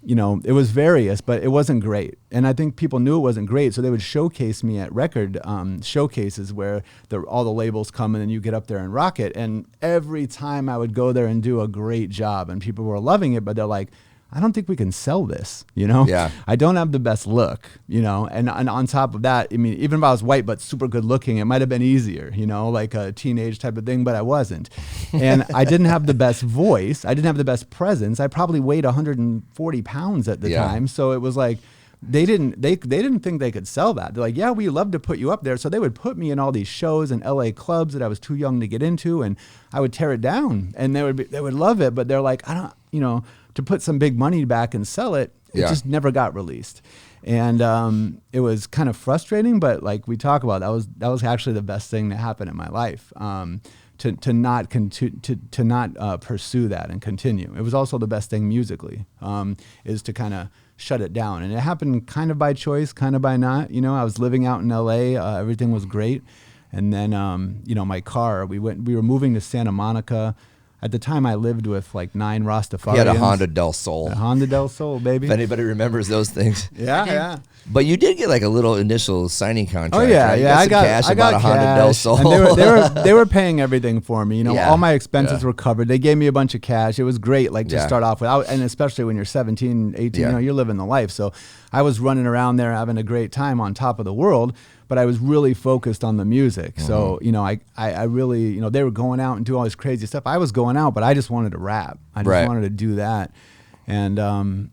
it was various, but it wasn't great. And I think people knew it wasn't great, so they would showcase me at record showcases where all the labels come, and then you get up there and rock it. And every time I would go there and do a great job, and people were loving it, but they're like, I don't think we can sell this, I don't have the best look, and on top of that, I mean, even if I was white but super good looking, it might have been easier, like a teenage type of thing, but I wasn't. And I didn't have the best voice. I didn't have the best presence. I probably weighed 140 pounds at the time. So it was like, they didn't think they could sell that. They're like, yeah, we love to put you up there. So they would put me in all these shows in LA clubs that I was too young to get into, and I would tear it down, and they would love it. But they're like, I don't, to put some big money back and sell it, it just never got released. And it was kind of frustrating, but like we talk about, that was actually the best thing that happened in my life, to not pursue that and continue. It was also the best thing musically, is to kind of shut it down. And it happened kind of by choice, kind of by not. I was living out in LA, everything was great. And then, my car, we were moving to Santa Monica. At the time, I lived with like 9 Rastafarians. He had a Honda Del Sol. A Honda Del Sol, baby. If anybody remembers those things. Yeah. But you did get like a little initial signing contract. Oh yeah, right? I got cash. I got a Honda Del Sol. And they were paying everything for me. All my expenses were covered. They gave me a bunch of cash. It was great, like to start off with. And especially when you're 17, 18, you're living the life. So I was running around there having a great time on top of the world. But I was really focused on the music. So, I really, they were going out and doing all this crazy stuff. I was going out, but I just wanted to rap. I just wanted to do that. And,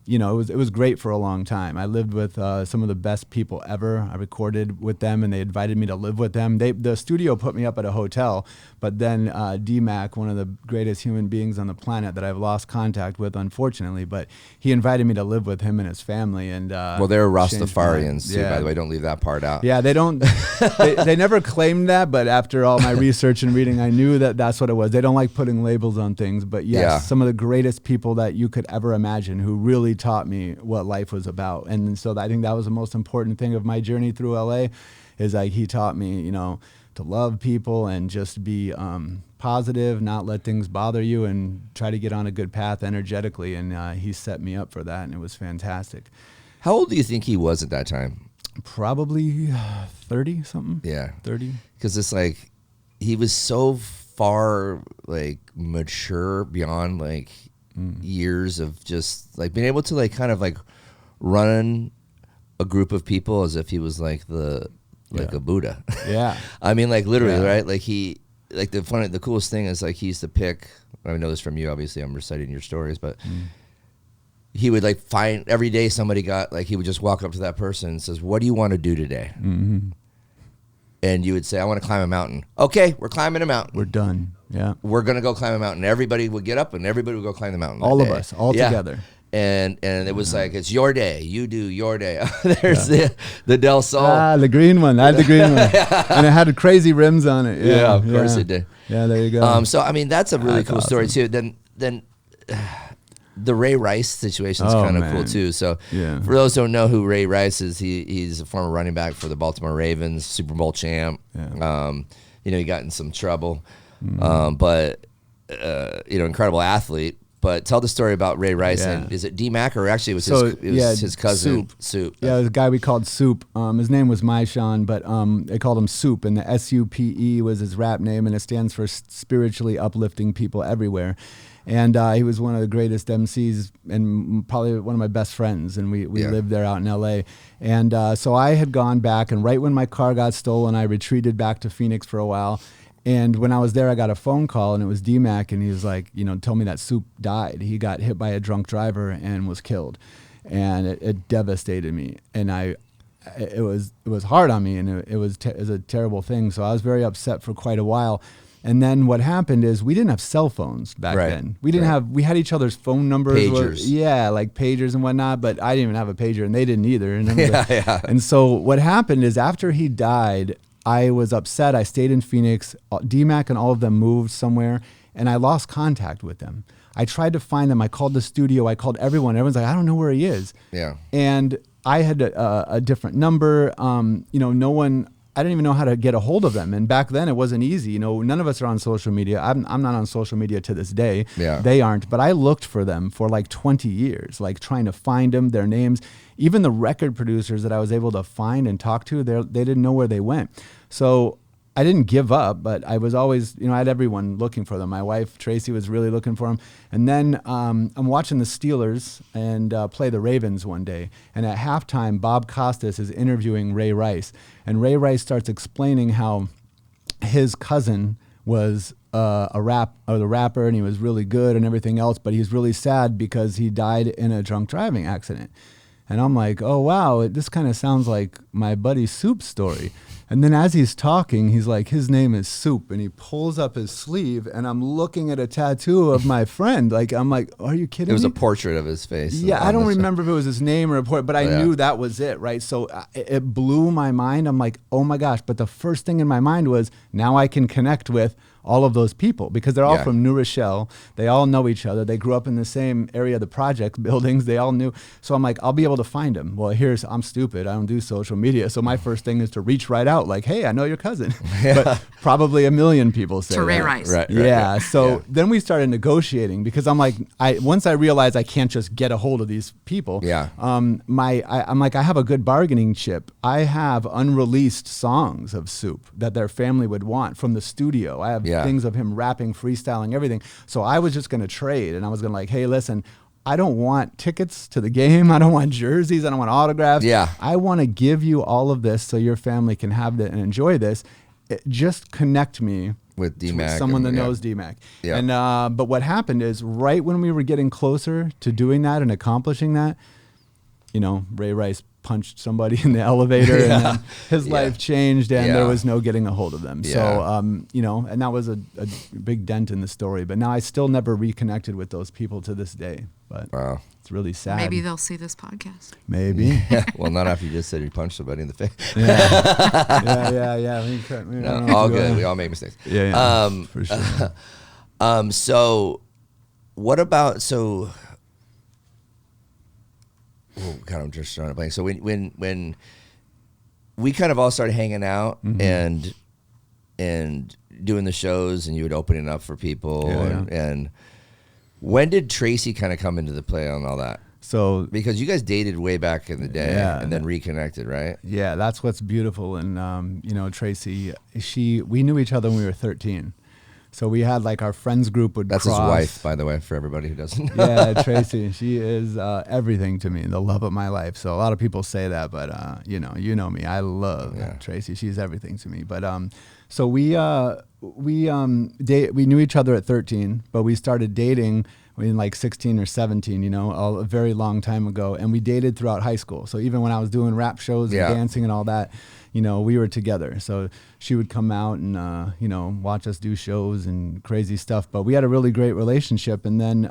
it was great for a long time. I lived with some of the best people ever. I recorded with them, and they invited me to live with them. The studio put me up at a hotel, but then D-Mac, one of the greatest human beings on the planet that I've lost contact with, unfortunately, but he invited me to live with him and his family. And well, they're Rastafarians, too, by the way. Don't leave that part out. Yeah, they don't. they never claimed that, but after all my research and reading, I knew that that's what it was. They don't like putting labels on things, but yes, some of the greatest people that you could ever imagine, who really taught me what life was about. And so I think that was the most important thing of my journey through LA, is like he taught me, to love people and just be positive, not let things bother you, and try to get on a good path energetically. And he set me up for that, and it was fantastic. How old do you think he was at that time? Probably 30 something. Yeah. 30. Because it's like he was so far like mature beyond like years of just like being able to like kind of like run a group of people as if he was like a Buddha. Yeah. I mean, like literally, right? Like the coolest thing is like he used to pick. I know this from you. Obviously, I'm reciting your stories, but he would like find every day somebody got like he would just walk up to that person and says, "What do you want to do today?" Mm-hmm. And you would say, "I want to climb a mountain." Okay, we're climbing a mountain. We're done. Yeah. We're gonna go climb a mountain. Everybody would get up and everybody would go climb the mountain. All of us, all together. And it was like, it's your day. You do your day. There's the Del Sol. Ah, the green one. I had the green one. And it had crazy rims on it. Yeah, of course it did. Yeah, there you go. So, I mean, that's a really cool story, too. Then the Ray Rice situation is kind of cool, too. So, for those who don't know who Ray Rice is, he's a former running back for the Baltimore Ravens, Super Bowl champ. Yeah. He got in some trouble. But, incredible athlete. But tell the story about Ray Rice. Yeah. And is it D-Mac or actually it was his cousin? Soup. Yeah, it was a guy we called Soup. His name was 𝘰𝘱𝘰𝘦, but they called him Soup. And the SUPE was his rap name, and it stands for spiritually uplifting people everywhere. And he was one of the greatest MCs and probably one of my best friends. And we lived there out in LA. And so I had gone back, and right when my car got stolen, I retreated back to Phoenix for a while. And when I was there, I got a phone call, and it was D-Mac, and he was like, told me that Soup died. He got hit by a drunk driver and was killed, and it devastated me. And it was hard on me, and it was a terrible thing. So I was very upset for quite a while. And then what happened is we didn't have cell phones back then. We didn't we had each other's phone numbers. Pagers. Like pagers and whatnot, but I didn't even have a pager, and they didn't either. And so what happened is after he died, I was upset. I stayed in Phoenix. D-Mac and all of them moved somewhere, and I lost contact with them. I tried to find them. I called the studio. I called everyone. Everyone's like, I don't know where he is. Yeah. And I had a different number. No one. I didn't even know how to get a hold of them. And back then it wasn't easy. None of us are on social media. I'm not on social media to this day. Yeah. They aren't. But I looked for them for like 20 years, like trying to find them, their names. Even the record producers that I was able to find and talk to, they didn't know where they went. So I didn't give up, but I was always, I had everyone looking for them. My wife, Tracy, was really looking for them. And then I'm watching the Steelers and play the Ravens one day. And at halftime, Bob Costas is interviewing Ray Rice. And Ray Rice starts explaining how his cousin was the rapper, and he was really good and everything else, but he's really sad because he died in a drunk driving accident. And I'm like, oh, wow, this kind of sounds like my buddy Soup's story. And then as he's talking, he's like, his name is Soup. And he pulls up his sleeve, and I'm looking at a tattoo of my friend. I'm like, are you kidding me? It was a portrait of his face. Yeah, I don't remember if it was his name or a portrait, but I knew that was it, right? So it blew my mind. I'm like, oh my gosh. But the first thing in my mind was, now I can connect with all of those people because they're all from New Rochelle. They all know each other. They grew up in the same area of the project buildings. They all knew. So I'm like, I'll be able to find them. Well, I'm stupid. I don't do social media. So my first thing is to reach right out like, hey, I know your cousin. But probably a million people say to Ray that. Rice. Right. So then we started negotiating because I'm like, once I realized I can't just get a hold of these people. Yeah. I'm like, I have a good bargaining chip. I have unreleased songs of Soup that their family would want from the studio. I have things of him rapping, freestyling, everything. So I was just going to trade, and I was going to like, hey, listen, I don't want tickets to the game. I don't want jerseys. I don't want autographs. Yeah. I want to give you all of this so your family can have it and enjoy this. Just connect me with D-Mac, someone that knows D-Mac. Yeah. And but what happened is right when we were getting closer to doing that and accomplishing that, Ray Rice punched somebody in the elevator and then his life changed and there was no getting a hold of them. So, and that was a big dent in the story. But now I still never reconnected with those people to this day. But it's really sad. Maybe they'll see this podcast. Maybe. Well, not after you just said you punched somebody in the face. Yeah. All good. We all make mistakes. For sure. So what about, God, I'm just trying to play. So when we kind of all started hanging out and doing the shows, and you would open it up for people, and when did Tracy kind of come into the play on all that? So because you guys dated way back in the day, and then reconnected, right? Yeah, that's what's beautiful. And Tracy, we knew each other when we were 13. So we had like our friends group would That's cross. his wife, by the way, for everybody who doesn't know. Yeah, Tracy. She is everything to me, the love of my life. So a lot of people say that, but you know me. I love Tracy. She's everything to me. But so we knew each other at 13, but we started dating in like 16 or 17, you know, a very long time ago. And we dated throughout high school. So even when I was doing rap shows and dancing and all that, you know, we were together. So she would come out and, you know, watch us do shows and crazy stuff. But we had a really great relationship. And then,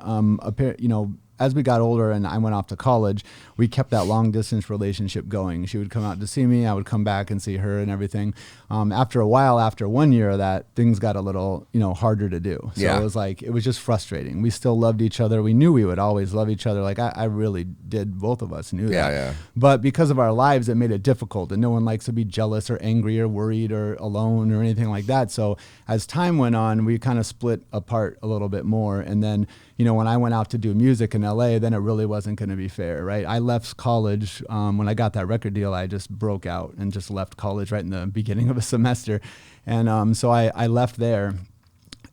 you know, as we got older and I went off to college, we kept that long distance relationship going. She would come out to see me. I would come back and see her and everything. After a while, after 1 year of that, things got a little, you know, harder to do. So it was like, it was just frustrating. We still loved each other. We knew we would always love each other. Like I really did. Both of us knew that. Yeah. But because of our lives, it made it difficult. And no one likes to be jealous or angry or worried or alone or anything like that. So as time went on, we kind of split apart a little bit more. And then, you know, when I went out to do music in LA, then it really wasn't going to be fair, right? I left college. When I got that record deal, I just broke out and just left college right in the beginning of a semester. And so I left there.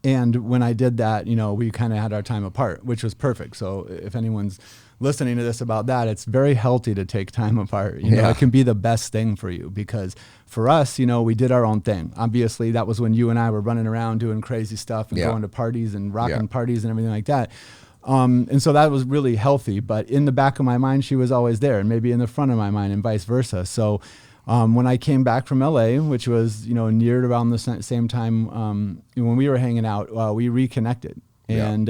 And when I did that, you know, we kind of had our time apart, which was perfect. So if anyone's listening to this about that, it's very healthy to take time apart. You know, it can be the best thing for you because for us, you know, we did our own thing. Obviously, that was when you and I were running around doing crazy stuff and going to parties and rocking parties and everything like that. And so that was really healthy. But in the back of my mind, she was always there, and maybe in the front of my mind and vice versa. So when I came back from LA, which was, you know, near around the same time when we were hanging out, we reconnected. And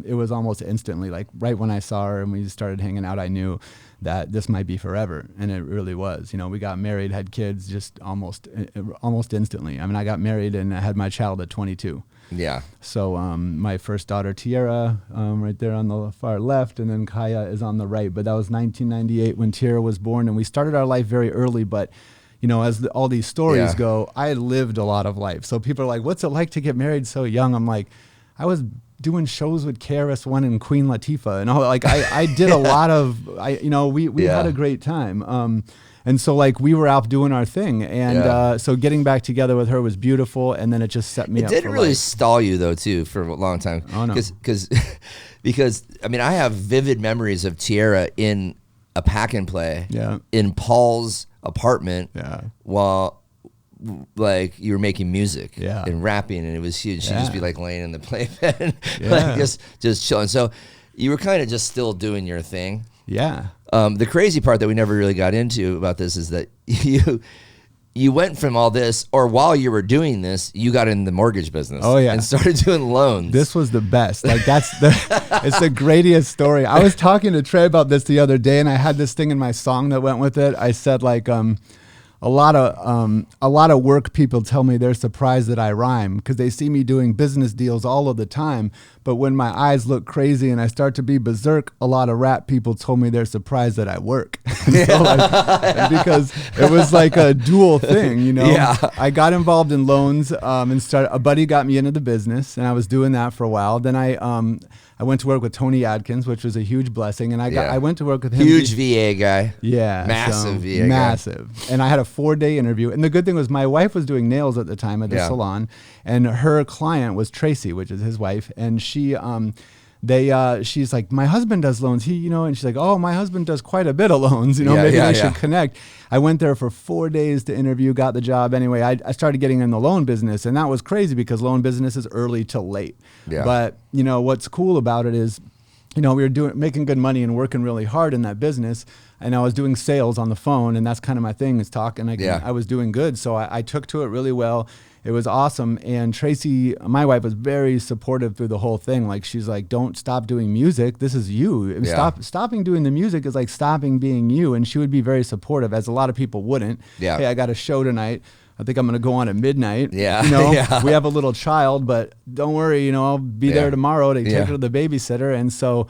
it was almost instantly, like right when I saw her and we started hanging out, I knew that this might be forever. And it really was. You know, we got married, had kids just almost instantly. I mean, I got married and I had my child at 22. Yeah. So my first daughter, Tiara, right there on the far left, and then Kaya is on the right. But that was 1998 when Tiara was born. And we started our life very early, but you know, as all these stories go, I had lived a lot of life. So people are like, what's it like to get married so young? I'm like, I was doing shows with KRS-One and Queen Latifah and all. Like I did a lot of, you know, we had a great time. And so like we were out doing our thing. And so getting back together with her was beautiful. And then it just set me up. It didn't really stall you though, too, for a long time. Oh, no. Because I mean, I have vivid memories of Tiara in a pack and play in Paul's apartment while like you were making music and rapping, and it was huge. She'd just be like laying in the playpen, like just chilling. So you were kind of just still doing your thing. Yeah. The crazy part that we never really got into about this is that you went from all this, or while you were doing this, you got in the mortgage business. Oh yeah, and started doing loans. This was the best. Like it's the greatest story. I was talking to Trey about this the other day, and I had this thing in my song that went with it. I said like a lot of work people tell me they're surprised that I rhyme because they see me doing business deals all of the time. But when my eyes look crazy and I start to be berserk, a lot of rap people told me they're surprised that I work. So like, because it was like a dual thing, you know. Yeah. I got involved in loans and a buddy got me into the business, and I was doing that for a while. Then I went to work with Tony Adkins, which was a huge blessing, and I went to work with him. Huge VA guy. Yeah, massive VA guy. Massive. And I had a 4-day interview, and the good thing was my wife was doing nails at the time at the salon, and her client was Tracy, which is his wife, and she's like, my husband does loans. And she's like, oh, my husband does quite a bit of loans. Maybe we should connect. I went there for 4 days to interview, got the job. Anyway, I started getting in the loan business, and that was crazy because loan business is early till late. Yeah. But what's cool about it is, we were making good money and working really hard in that business. And I was doing sales on the phone, and that's kind of my thing is talking. I was doing good, so I took to it really well. It was awesome. And Tracy, my wife, was very supportive through the whole thing. Like, she's like, don't stop doing music. This is you. Stopping doing the music is like stopping being you. And she would be very supportive, as a lot of people wouldn't. Yeah. Hey, I got a show tonight. I think I'm going to go on at midnight. Yeah. We have a little child, but don't worry, I'll be there tomorrow to take her to the babysitter. And so,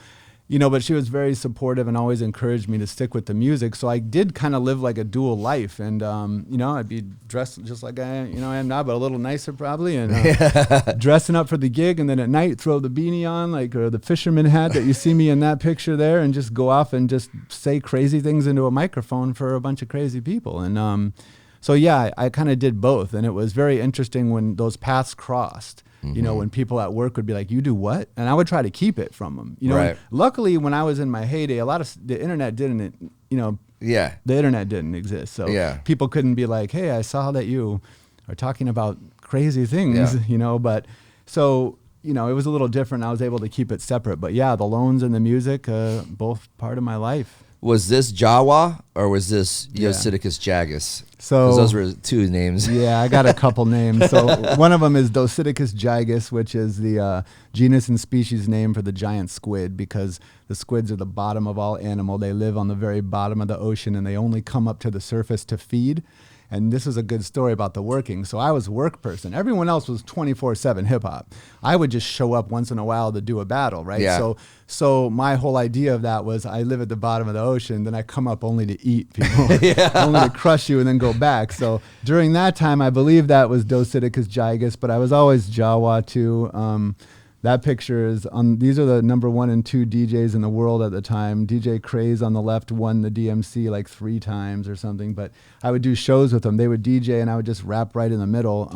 but she was very supportive and always encouraged me to stick with the music. So I did kind of live like a dual life. And, I'd be dressed just like I am now, but a little nicer probably. And dressing up for the gig. And then at night, throw the beanie on, or the fisherman hat that you see me in that picture there, and just go off and just say crazy things into a microphone for a bunch of crazy people. And so, I kind of did both. And it was very interesting when those paths crossed. You know, when people at work would be like, "You do what?" And I would try to keep it from them. You know, Right. luckily when I was in my heyday, a lot of the internet didn't. You know, Yeah. the internet didn't exist, so people couldn't be like, "Hey, I saw that you are talking about crazy things." You know, but so. You know, it was a little different. I was able to keep it separate. But yeah, the loans and the music, both part of my life. Was this 𝘰𝘰 or was this 𝘰𝘱𝘦𝘰𝘱? So 'cause those were two names. Yeah, I got a couple names. So one of them is 𝘰𝘱𝘦𝘰𝘱, which is the genus and species name for the giant squid, because the squids are the bottom of all animal. They live on the very bottom of the ocean, and they only come up to the surface to feed. And this is a good story about the working. So I was work person. Everyone else was 24/7 hip hop. I would just show up once in a while to do a battle, right? Yeah. So my whole idea of that was I live at the bottom of the ocean, then I come up only to eat people, only to crush you and then go back. So during that time, I believe that was 𝘰𝘱𝘦𝘰𝘱, but I was always 𝘰𝘰 too. That picture is on, these are the number 1 and 2 DJs in the world at the time. DJ Craze on the left won the DMC like 3 times or something, but I would do shows with them. They would DJ and I would just rap right in the middle.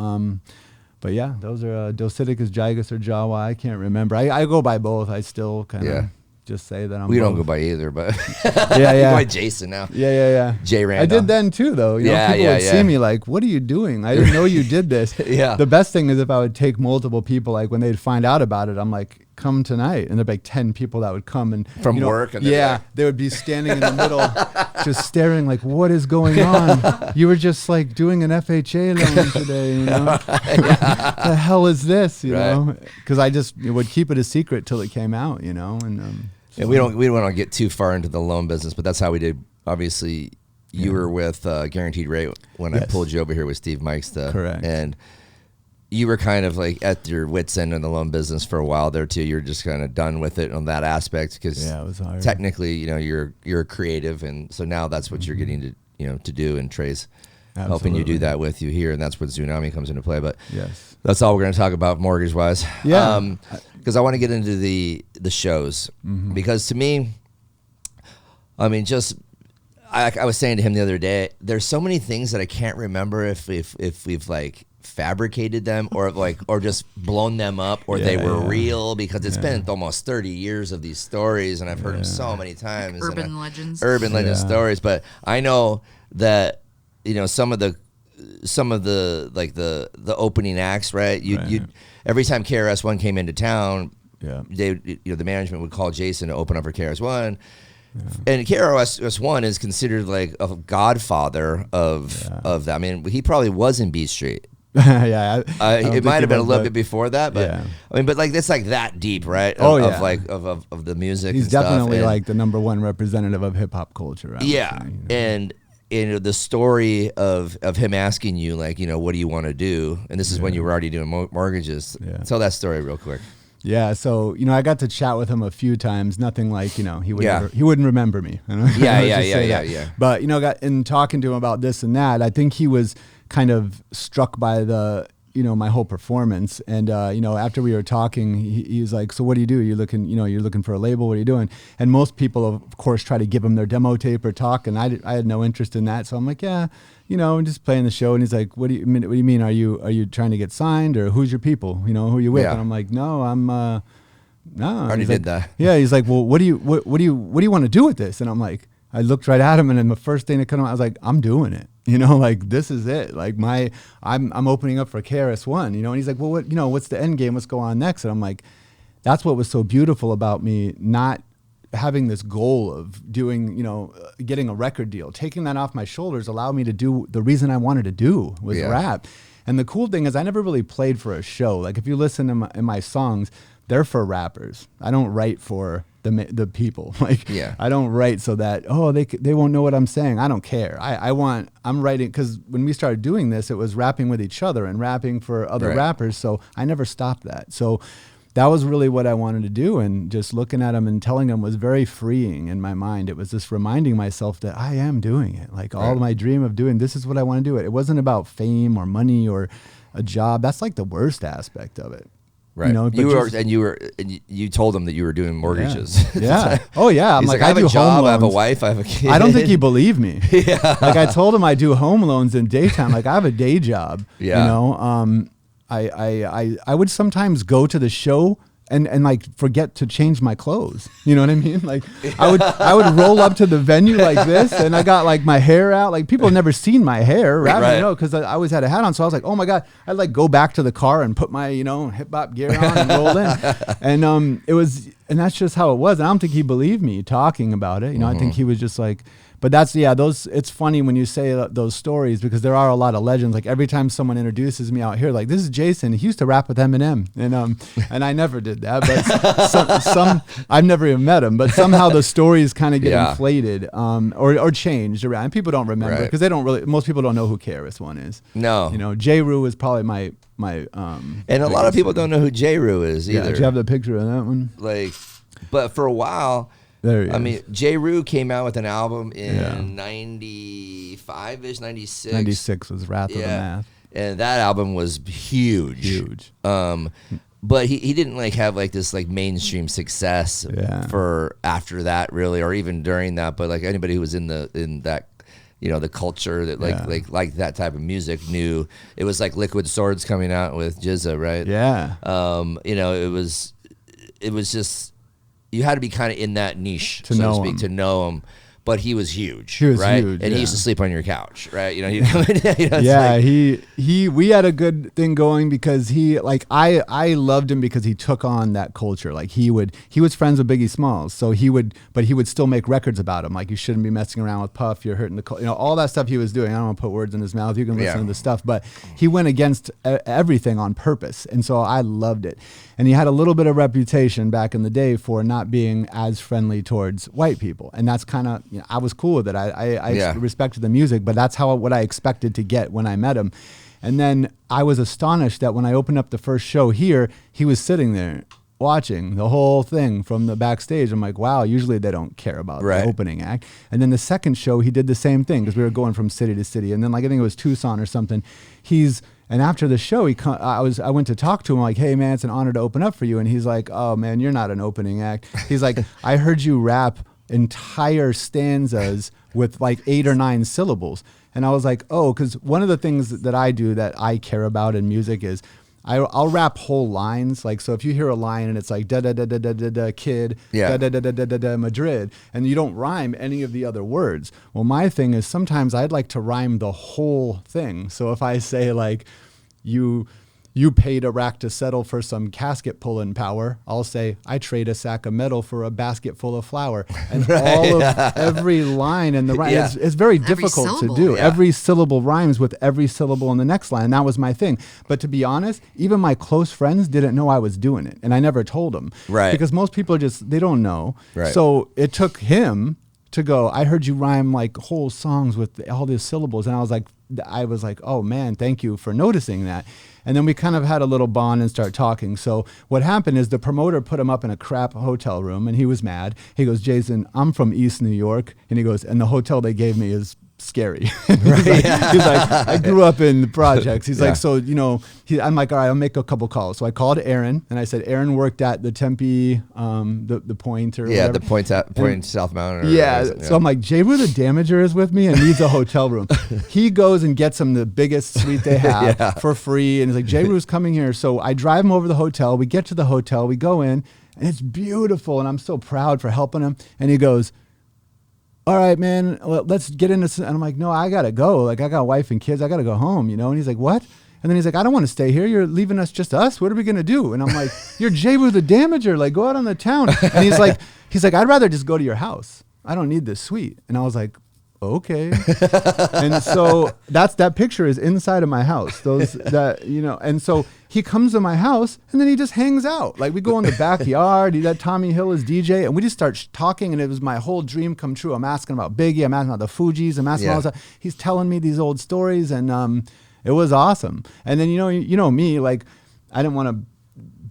But yeah, those are 𝘰𝘱𝘦𝘰𝘱 or 𝘰𝘰. I can't remember. I go by both. I still kind of just say that I'm We don't both. go by either, but Yeah. we go by Jason now. Yeah. J Randolph. I did then too, though. You know, people would see me like, "What are you doing? I didn't know you did this." The best thing is if I would take multiple people, like when they'd find out about it, I'm like, "Come tonight," and there'd be like 10 people that would come and from work. And they would be standing in the middle, just staring like, "What is going on? You were just like doing an FHA loan today, you know? The hell is this, you know?" Because I just would keep it a secret till it came out, you know, and we don't want to get too far into the loan business, but that's how we did. Obviously, you were with Guaranteed Rate when I pulled you over here with Steve Meister. Correct. And you were kind of like at your wits' end in the loan business for a while there too. You're just kind of done with it on that aspect because it was hard. Technically, you know, you're creative, and so now that's what you're getting to do. And Trey's helping you do that with you here, and that's where Xunami comes into play. But that's all we're going to talk about mortgage wise. Because I want to get into the shows because to me, I mean, just I was saying to him the other day, there's so many things that I can't remember if we've like fabricated them or just blown them up or they were real, because it's been almost 30 years of these stories and I've heard them so many times. Urban legends stories. But I know that, you know, some of the like the opening acts, right? You every time KRS-One came into town, they, the management would call Jason to open up for KRS-One. And KRS-One is considered like a godfather of that. I mean, he probably was in Beat Street. It might have been a little bit before that, but I mean, but like it's like that deep, right? Of the music. He's and stuff. definitely like the #1 representative of hip hop culture. And the story of him asking you, like, you know, what do you want to do? And this is when you were already doing mortgages. Tell that story real quick. Yeah, so I got to chat with him a few times. Nothing like he wouldn't remember me. Yeah. But got in talking to him about this and that. I think he was kind of struck by my whole performance. And after we were talking, he was like, "So what do you do? You're looking for a label. What are you doing?" And most people, of course, try to give him their demo tape or talk, and I had no interest in that. So I'm like, "Yeah, I'm just playing the show." And he's like, "What do you mean? Are you trying to get signed, or who's your people? Who are you with?" And I'm like, "No, I'm no." I already did that. Yeah, he's like, "Well, what do you want to do with this?" And I'm like, I looked right at him, and then the first thing that came out, I was like, "I'm doing it." Like, this is it. Like, I'm opening up for KRS-One, and he's like, "Well, what's the end game? What's going on next?" And I'm like, that's what was so beautiful about me not having this goal of doing, getting a record deal. Taking that off my shoulders allowed me to do the reason I wanted to do was rap. And the cool thing is I never really played for a show. Like, if you listen to my songs, they're for rappers. I don't write for the people. Like, I don't write so that they won't know what I'm saying. I don't care. I'm writing because when we started doing this, it was rapping with each other and rapping for other rappers. So I never stopped that. So that was really what I wanted to do, and just looking at them and telling them was very freeing in my mind. It was just reminding myself that I am doing it. Like, all my dream of doing this is what I want to do. It wasn't about fame or money or a job. That's like the worst aspect of it. Right. You told him that you were doing mortgages. Yeah. Oh yeah. I'm like, I have do a job, home loans. I have a wife, I have a kid. I don't think he believed me. Like, I told him I do home loans in daytime. Like, I have a day job. I would sometimes go to the show and like forget to change my clothes. You know what I mean? Like I would roll up to the venue like this, and I got like my hair out. Like people have never seen my hair, right? You know, because I always had a hat on. So I was like, oh my God, I'd like go back to the car and put my, hip hop gear on and roll in. And and that's just how it was. And I don't think he believed me talking about it. I think he was just like, but that's, it's funny when you say those stories, because there are a lot of legends. Like every time someone introduces me out here, like, this is Jason, he used to rap with Eminem. And I never did that, but some I've never even met him, but somehow the stories kind of get inflated, or changed around. And people don't remember, because they don't really, most people don't know who KRS-One is. No. Jeru is probably my and a lot of people don't know who Jeru is either. Do you have the picture of that one? Like, but for a while, I mean, Jeru came out with an album in 95-ish, 96. 96 was Wrath of the Math. And that album was huge. But he didn't like have like this like mainstream success for after that, really, or even during that. But like anybody who was in that, the culture that like that type of music knew it was like Liquid Swords coming out with 𝘰𝘱𝘦𝘠, right? Yeah. It was just, you had to be kind of in that niche, so to speak, to know him. But he was huge. He was huge, and he used to sleep on your couch, right? He'd come in, we had a good thing going, because I loved him because he took on that culture. Like he was friends with Biggie Smalls, so he would still make records about him. Like, you shouldn't be messing around with Puff, you're hurting the all that stuff he was doing. I don't want to put words in his mouth. You can listen to the stuff, but he went against everything on purpose, and so I loved it. And he had a little bit of reputation back in the day for not being as friendly towards white people, and that's kind of, I was cool with it. I respected the music, but that's what I expected to get when I met him. And then I was astonished that when I opened up the first show here, he was sitting there watching the whole thing from the backstage. I'm like, wow, usually they don't care about the opening act. And then the second show, he did the same thing, because we were going from city to city. And then I think it was Tucson or something. And after the show, I went to talk to him, like, hey man, it's an honor to open up for you. And he's like, oh man, you're not an opening act. He's like, I heard you rap entire stanzas with like 8 or 9 syllables. And I was like, oh, because one of the things that I do that I care about in music is I'll rap whole lines. Like, so if you hear a line and it's like da da da da da da da kid, da da da da da da da Madrid, and you don't rhyme any of the other words. Well, my thing is sometimes I'd like to rhyme the whole thing. So if I say like, you paid a rack to settle for some casket pulling power, I'll say, I trade a sack of metal for a basket full of flour. And every line in the rhyme, it's very difficult to do. Every syllable rhymes with every syllable in the next line. And that was my thing. But to be honest, even my close friends didn't know I was doing it. And I never told them. Right. Because most people they don't know. Right. So it took him to go, I heard you rhyme like whole songs with all these syllables. And I was like, oh man, thank you for noticing that. And then we kind of had a little bond and start talking. So what happened is the promoter put him up in a crap hotel room, and he was mad. He goes, Jason, I'm from East New York. And he goes, and the hotel they gave me is scary. He's like, I grew up in the projects. He's like, so, I'm like, all right, I'll make a couple calls. So I called Aaron, and I said, Aaron worked at the Tempe, the Point or whatever. The Point South Mountain. So I'm like, Jeru the Damaga is with me and needs a hotel room. He goes and gets him the biggest suite they have for free. And he's like, Jeru's coming here. So I drive him over to the hotel. We get to the hotel. We go in, and it's beautiful. And I'm so proud for helping him. And he goes, all right, man, let's get into some. And I'm like, no, I got to go. Like, I got a wife and kids. I got to go home, And he's like, what? And then he's like, I don't want to stay here. You're leaving us, just us. What are we going to do? And I'm like, you're Jeru the Damaga. Like, go out on the town. And he's like, I'd rather just go to your house. I don't need this suite. And I was like, okay. And so that picture is inside of my house. And so he comes to my house, and then he just hangs out. Like, we go in the backyard. He let Tommy Hill as DJ, and we just start talking. And it was my whole dream come true. I'm asking about Biggie. I'm asking about the Fugees. I'm asking all stuff. He's telling me these old stories, and it was awesome. And then you know me, like, I didn't want to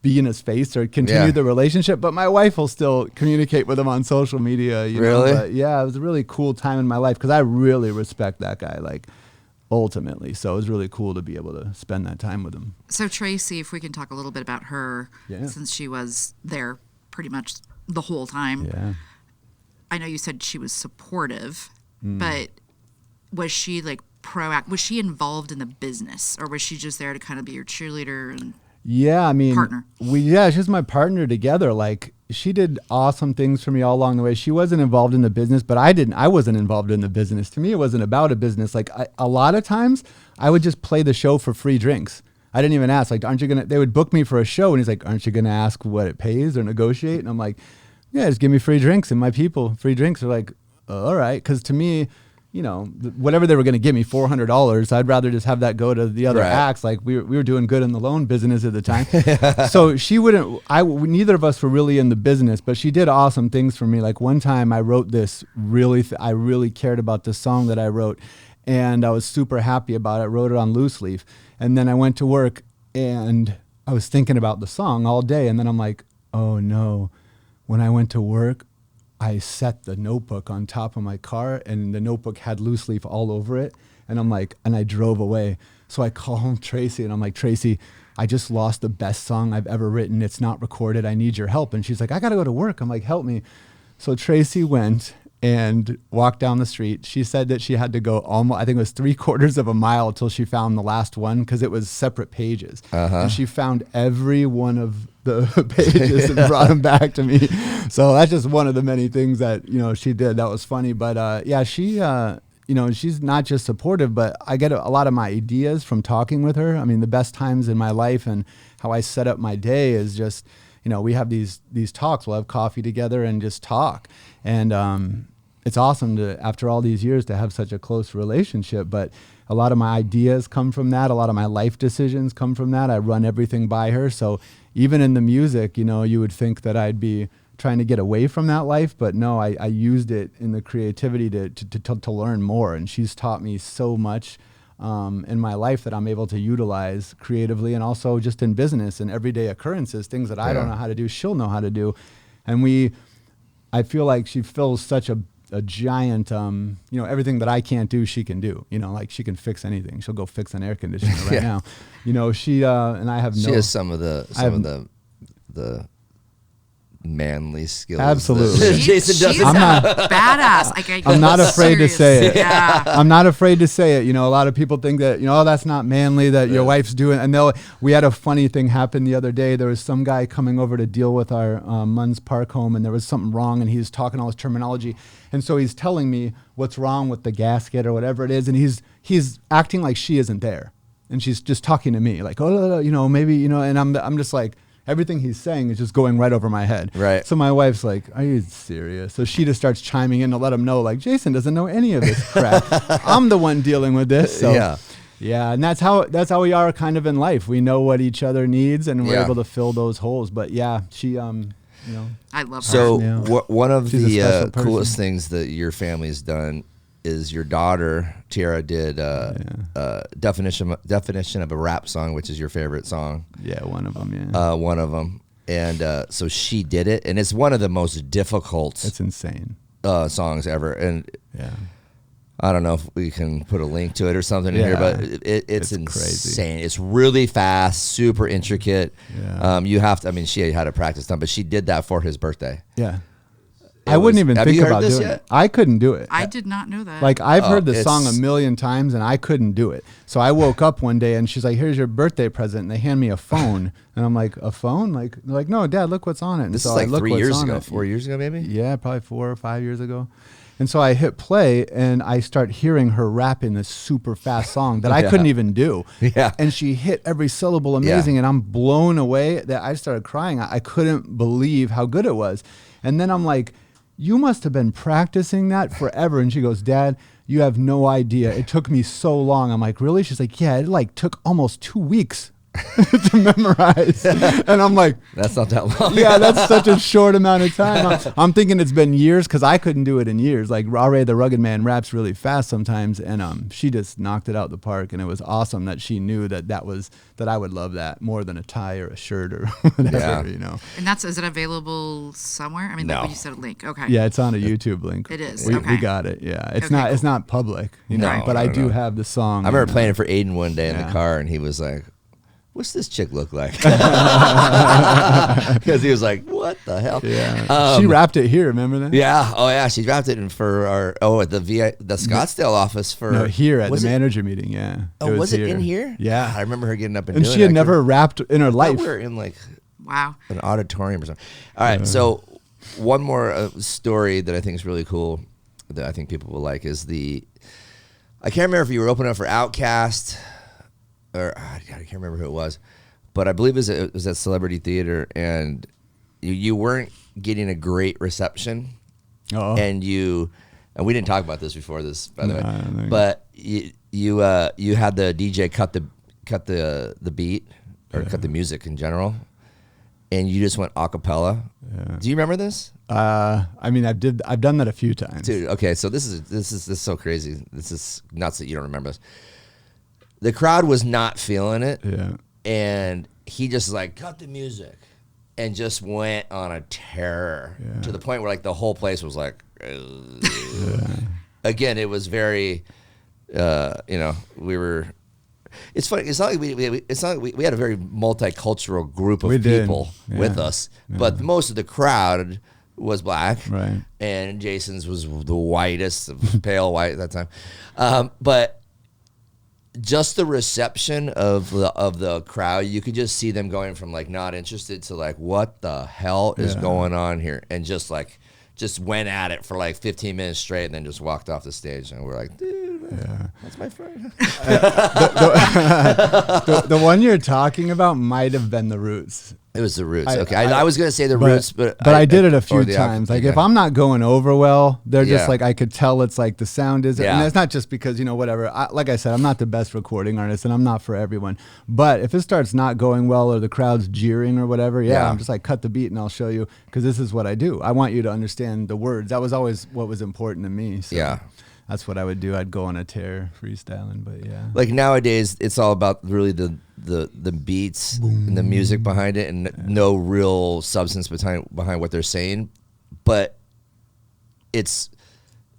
be in his face or continue the relationship, but my wife will still communicate with him on social media. Really? But it was a really cool time in my life, because I really respect that guy, like, ultimately. So it was really cool to be able to spend that time with him. So Tracy, if we can talk a little bit about her, since she was there pretty much the whole time. Yeah. I know you said she was supportive, but was she like proactive? Was she involved in the business, or was she just there to kind of be your cheerleader and Yeah, I mean, partner? She's my partner together. Like, she did awesome things for me all along the way. She wasn't involved in the business, but I wasn't involved in the business. To me, it wasn't about a business. Like, a lot of times I would just play the show for free drinks. I didn't even ask, like, they would book me for a show, and he's like, aren't you going to ask what it pays or negotiate? And I'm like, yeah, just give me free drinks. And my people, free drinks are like, all right. Because to me, you know, whatever they were going to give me, $400, I'd rather just have that go to the other acts. Like, we were doing good in the loan business at the time. So she neither of us were really in the business, but she did awesome things for me. Like, one time I wrote this I really cared about this song that I wrote, and I was super happy about it. I wrote it on loose leaf. And then I went to work, and I was thinking about the song all day. And then I'm like, oh no, when I went to work, I set the notebook on top of my car, and the notebook had loose leaf all over it. And I'm like, and I drove away. So I call home Tracy, and I'm like, Tracy, I just lost the best song I've ever written. It's not recorded. I need your help. And she's like, I got to go to work. I'm like, help me. So Tracy went and walked down the street. She said that she had to go almost, I think it was 3/4 of a mile till she found the last one, because it was separate pages. And she found every one of the pages and brought them back to me. So that's just one of the many things that, you know, she did. That was funny. But yeah, she, you know, she's not just supportive, but I get a lot of my ideas from talking with her. I mean, the best times in my life and how I set up my day is just, you know, we have these talks. We'll have coffee together and just talk. And it's awesome to, after all these years, to have such a close relationship. But a lot of my ideas come from that. A lot of my life decisions come from that. I run everything by her. So even in the music, you know, you would think that I'd be trying to get away from that life, but no, I used it in the creativity to learn more. And she's taught me so much in my life that I'm able to utilize creatively, and also just in business and everyday occurrences, things that I don't know how to do, she'll know how to do. And I feel like she fills such a giant, you know, everything that I can't do, she can do. You know, like, she can fix anything. She'll go fix an air conditioner right now. You know, she and I have she has some of the manly skills. Absolutely. She's doesn't. I'm not badass. I'm not afraid to say it. Yeah. I'm not afraid to say it. You know, a lot of people think that, you know, oh, that's not manly that your wife's doing. And we had a funny thing happen the other day. There was some guy coming over to deal with our Munns Park home, and there was something wrong, and he was talking all this terminology. And so he's telling me what's wrong with the gasket or whatever it is, and he's acting like she isn't there. And she's just talking to me like, oh, you know, maybe, you know, and I'm just like, everything he's saying is just going right over my head. Right. So my wife's like, are you serious? So she just starts chiming in to let him know, like, Jason doesn't know any of this crap. I'm the one dealing with this. So yeah, and that's how we are kind of in life. We know what each other needs, and we're able to fill those holes. But yeah, she, you know. I love her. So Yeah. one of She's a special the coolest things that your family's done is your daughter Tiara did definition of a rap song, which is your favorite song. Yeah, one of them. Yeah, one of them, and so she did it, and it's one of the most difficult. It's insane. Songs ever, and yeah. I don't know if we can put a link to it or something in here, but it's insane. Crazy. It's really fast, super intricate. Yeah. You have to. I mean, she had to practice time, but she did that for his birthday. Yeah. I wouldn't even think about doing it. it. I couldn't do it. I did not know that. Like, I've heard the song a million times, and I couldn't do it. So I woke up one day, and she's like, here's your birthday present. And they hand me a phone. And I'm like, a phone? Like, no, Dad, look what's on it. And This so is like I look 3 what's years on ago, it. 4 years ago, maybe? Yeah, probably 4 or 5 years ago. And so I hit play, and I start hearing her rapping this super fast song that I couldn't even do. Yeah. And she hit every syllable amazing, and I'm blown away that I started crying. I couldn't believe how good it was. And then I'm like, you must have been practicing that forever. And she goes, Dad, you have no idea. It took me so long. I'm like, really? She's like, yeah, it like took almost 2 weeks to memorize. And I'm like, that's not that long. Yeah, that's such a short amount of time. I'm thinking it's been years, because I couldn't do it in years. Like, Ray the Rugged Man raps really fast sometimes, and she just knocked it out the park. And it was awesome that she knew that I would love that more than a tie or a shirt or whatever, you know. And is it available somewhere? I mean, like, you said a link. Okay. Yeah, it's on a YouTube link. It is. We Okay. got it. Yeah, it's Okay, it's not public, you know. No, but no, I do no. have the song. I remember playing it for Aiden one day in the car, and he was like, what's this chick look like? Because he was like, what the hell? Yeah. She wrapped it here, remember that? Yeah. Oh, yeah. She wrapped it in for at the Scottsdale office for. No, here at the manager meeting, yeah. Oh, was it in here? Yeah. I remember her getting up and doing it. And she had never wrapped in her life. We were in like wow, an auditorium or something. All right. So one more story that I think is really cool that I think people will like is I can't remember if you were opening up for Outkast or I can't remember who it was, but I believe it was at Celebrity Theater, and you weren't getting a great reception. And we didn't talk about this before this, by the way, but you had the DJ cut the beat or cut the music in general, and you just went a cappella. Yeah. Do you remember this? I mean, I've done that a few times, dude. Okay, so this is so crazy. This is nuts that you don't remember this. The crowd was not feeling it, and he just like cut the music and just went on a tear to the point where like the whole place was like. Again, it was very, we were. It's funny. It's not like we had a very multicultural group of people with us, but most of the crowd was black, right? And Jason's was the whitest, pale white at that time, but. Just the reception of the crowd, you could just see them going from like not interested to like what the hell is going on here, and just went at it for like 15 minutes straight, and then just walked off the stage, and we're like, dude, that's my friend. The one you're talking about might have been the Roots. It was the Roots. Okay, I was gonna say the Roots, but I did it a few times. Like if I'm not going over well, they're just like I could tell it's like the sound is, and it's not just because whatever. Like I said, I'm not the best recording artist, and I'm not for everyone. But if it starts not going well, or the crowd's jeering or whatever, I'm just like cut the beat and I'll show you, because this is what I do. I want you to understand the words. That was always what was important to me. So. That's what I would do. I'd go on a tear freestyling, but like nowadays, it's all about really the beats and the music behind it, and no real substance behind what they're saying. But it's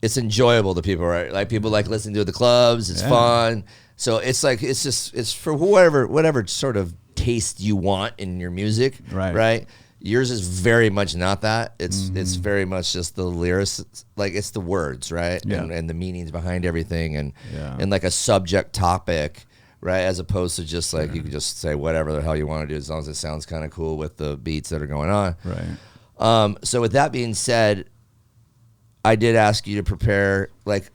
enjoyable to people, right? Like people like listening to it at the clubs. It's fun. So it's like it's for whatever sort of taste you want in your music, right? Yours is very much not that. It's very much just the lyrics, like it's the words, right? And the meanings behind everything, and like a subject topic, right? As opposed to just like you can just say whatever the hell you want to do as long as it sounds kind of cool with the beats that are going on. Right. So with that being said, I did ask you to prepare. Like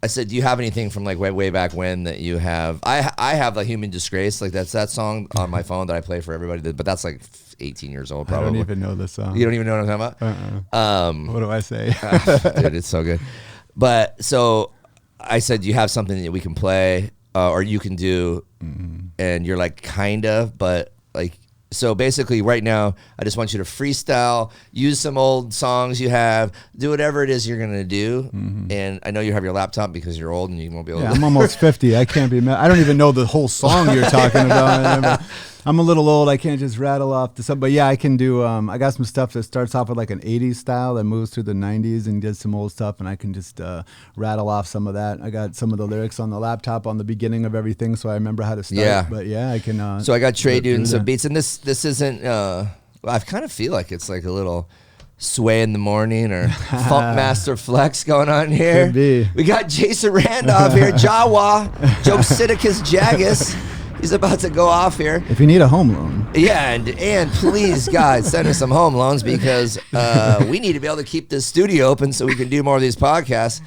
I said, do you have anything from like way back when that you have? I have like Human Disgrace, like that's that song on my phone that I play for everybody, but that's like 18 years old probably. I don't even know the song. You don't even know what I'm talking about? What do I say? Dude, it's so good. But so I said, do you have something that we can play or you can do? And you're like, kind of, but like, so basically right now, I just want you to freestyle, use some old songs you have, do whatever it is you're going to do. And I know you have your laptop because you're old and you won't be able to. I'm almost 50. I can't be mad. I don't even know the whole song you're talking about. I'm a little old. I can't just rattle off the stuff. But yeah, I can do, I got some stuff that starts off with like an 80s style that moves through the 90s and does some old stuff. And I can just rattle off some of that. I got some of the lyrics on the laptop on the beginning of everything, so I remember how to start. Yeah. But yeah, I can. So I got Trey doing some beats. And this isn't, I kind of feel like it's like a little Sway in the Morning or Funk Master Flex going on here. Could be. We got Jason Randolph here, Jawa, Jopsidicus Jagus. He's about to go off here. If you need a home loan. Yeah, and please, guys, send us some home loans because we need to be able to keep this studio open so we can do more of these podcasts.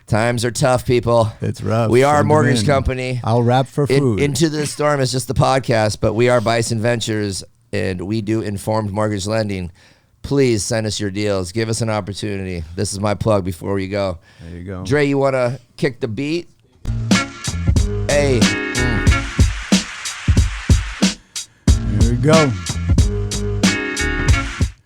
Times are tough, people. It's rough. We are a mortgage company. I'll rap for food. Into the Storm is just the podcast, but we are Bison Ventures, and we do informed mortgage lending. Please send us your deals. Give us an opportunity. This is my plug before we go. There you go. Dre, you want to kick the beat? Hey. Here we go.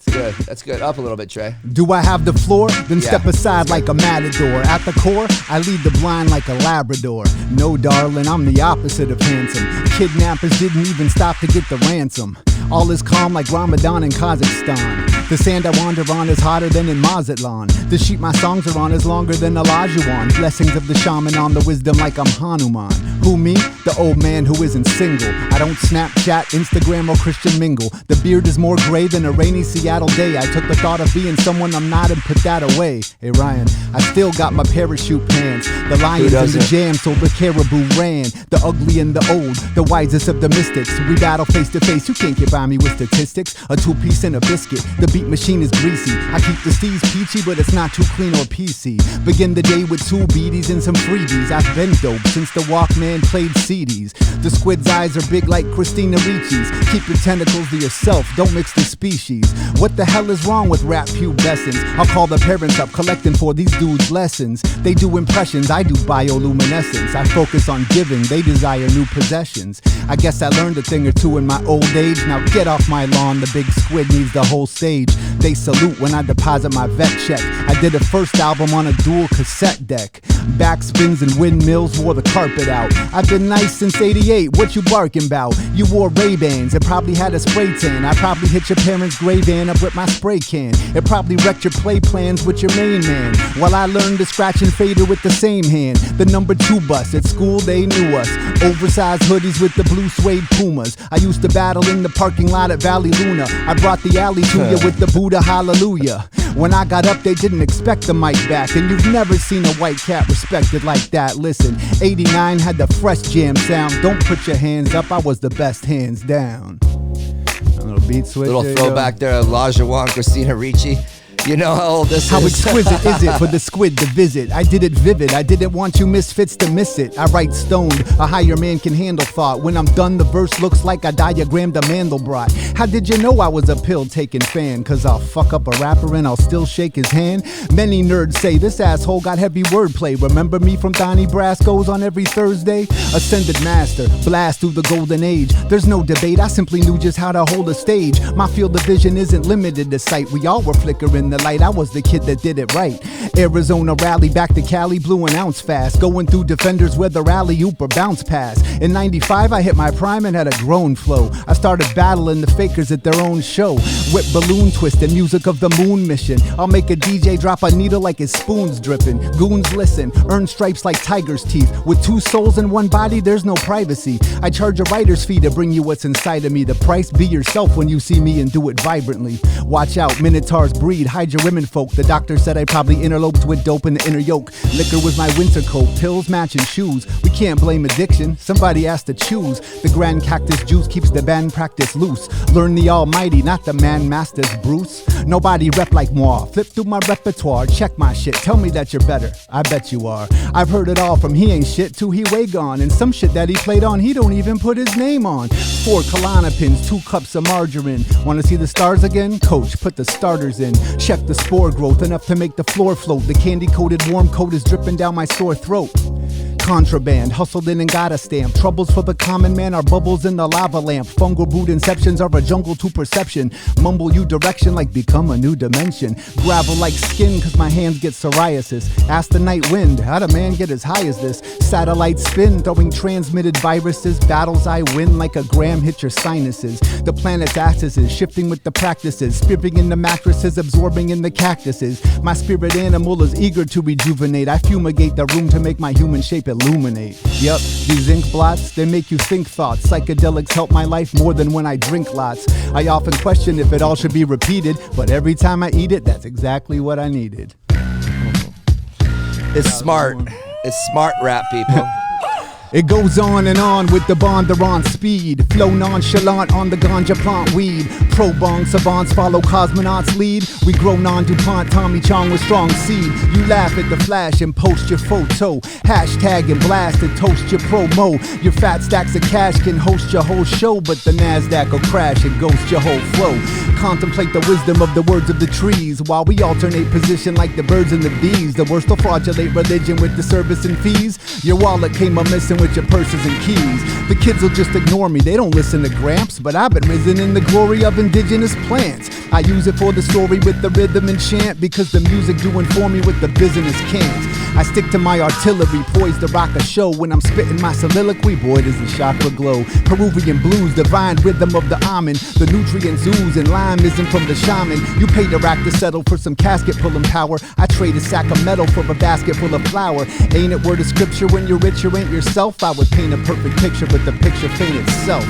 Good. That's good. Up a little bit, Trey. Do I have the floor? Then step aside like a matador. At the core, I lead the blind like a Labrador. No, darling, I'm the opposite of handsome. Kidnappers didn't even stop to get the ransom. All is calm like Ramadan in Kazakhstan. The sand I wander on is hotter than in Mazatlan. The sheet my songs are on is longer than Elijah. Blessings of the shaman on the wisdom like I'm Hanuman. Who me? The old man who isn't single. I don't Snapchat, Instagram, or Christian mingle. The beard is more gray than a rainy Seattle day. I took the thought of being someone I'm not and put that away. Hey Ryan, I still got my parachute pants. The lions and the jam, so the caribou ran. The ugly and the old, the wisest of the mystics. We battle face to face, you can't get by me with statistics. A 2-piece and a biscuit, the beat machine is greasy. I keep the steez peachy, but it's not too clean or PC. Begin the day with 2 beaties and some freebies. I've been dope since the Walkman played CDs. The squid's eyes are big like Christina Ricci's. Keep your tentacles to yourself, don't mix the species. What the hell is wrong with rap pubescence? I'll call the parents up, collecting for these dudes lessons. They do impressions, I do bioluminescence. I focus on giving, they desire new possessions. I guess I learned a thing or two in my old age. Now get off my lawn, the big squid needs the whole stage. They salute when I deposit my vet check. I did a first album on a dual cassette deck. Backspins and windmills wore the carpet out. I've been nice since 88, what you barking about? You wore Ray-Bans and probably had a spray tan. I probably hit your parents' gray van up with my spray can. It probably wrecked your play plans with your main man. While I learned to scratch and fader with the same hand. The number 2 bus, at school they knew us. Oversized hoodies with the blue suede Pumas. I used to battle in the parking lot at Valley Luna. I brought the alley to you with the Buddha Hallelujah. When I got up they didn't expect the mic back. And you've never seen a white cat respected like that. Listen, 89 had the fresh jam sound. Don't put your hands up, I was the best hands down. A little beat switch. Little throwback there, Elijah Wan, Christina Ricci. You know how old this How is. exquisite is it for the squid to visit? I did it vivid, I didn't want you misfits to miss it. I write stoned, a higher man can handle thought. When I'm done the verse looks like I diagrammed a Mandelbrot. How did you know I was a pill-taking fan? Cause I'll fuck up a rapper and I'll still shake his hand. Many nerds say this asshole got heavy wordplay. Remember me from Donnie Brasco's on every Thursday? Ascended master, blast through the golden age. There's no debate, I simply knew just how to hold a stage. My field of vision isn't limited to sight. We all were flickering the light, I was the kid that did it right. Arizona rally back to Cali, blew an ounce fast. Going through defenders whether alley-oop or bounce pass. In 95 I hit my prime and had a grown flow. I started battling the fakers at their own show. Whip balloon twist and music of the moon mission. I'll make a DJ drop a needle like his spoon's dripping. Goons listen, earn stripes like tiger's teeth. With 2 souls in one body there's no privacy. I charge a writer's fee to bring you what's inside of me. The price, be yourself when you see me and do it vibrantly. Watch out, minotaurs breed, hide your women folk. The doctor said I probably interloped with dope in the inner yoke. Liquor was my winter coat, pills matching shoes. We can't blame addiction, somebody has to choose. The grand cactus juice keeps the band practice loose. Learn the almighty, not the man masters Bruce. Nobody rep like moi, flip through my repertoire. Check my shit, tell me that you're better, I bet you are. I've heard it all from he ain't shit to he way gone. And some shit that he played on he don't even put his name on. 4 Klonopins, 2 cups of margarine. Wanna see the stars again? Coach, put the starters in. Check the spore growth, enough to make the floor float. The candy-coated warm coat is dripping down my sore throat. Contraband, hustled in and got a stamp. Troubles for the common man are bubbles in the lava lamp. Fungal brood inceptions are a jungle to perception. Mumble you direction like become a new dimension. Gravel like skin cause my hands get psoriasis. Ask the night wind, how'd a man get as high as this? Satellite spin, throwing transmitted viruses. Battles I win like a gram hit your sinuses. The planet's axis is shifting with the practices. Spiffing in the mattresses, absorbing in the cactuses. My spirit animal is eager to rejuvenate. I fumigate the room to make my human shape illuminate. Yup, these ink blots, they make you think thoughts. Psychedelics help my life more than when I drink lots. I often question if it all should be repeated, but every time I eat it, that's exactly what I needed. It's smart. It's smart rap, people. It goes on and on with the bond, they're on speed. Flow nonchalant on the ganja plant weed. Pro bong savants follow cosmonauts lead. We grow non-DuPont, Tommy Chong with strong seed. You laugh at the flash and post your photo. Hashtag and blast and toast your promo. Your fat stacks of cash can host your whole show, but the NASDAQ will crash and ghost your whole flow. Contemplate the wisdom of the words of the trees while we alternate position like the birds and the bees. The worst will fraudulate religion with the service and fees. Your wallet came a missing with your purses and keys. The kids will just ignore me, they don't listen to Gramps, but I've been risen in the glory of indigenous plants. I use it for the story with the rhythm and chant, because the music do inform me with the business can't. I stick to my artillery, poised to rock a show. When I'm spitting my soliloquy, boy, does the chakra glow. Peruvian blues, divine rhythm of the almond. The nutrients ooze and limeism from the shaman. You pay the rack to settle for some casket pulling power. I trade a sack of metal for a basket full of flour. Ain't it word of scripture, when you're rich you ain't yourself? I would paint a perfect picture, but the picture faint itself.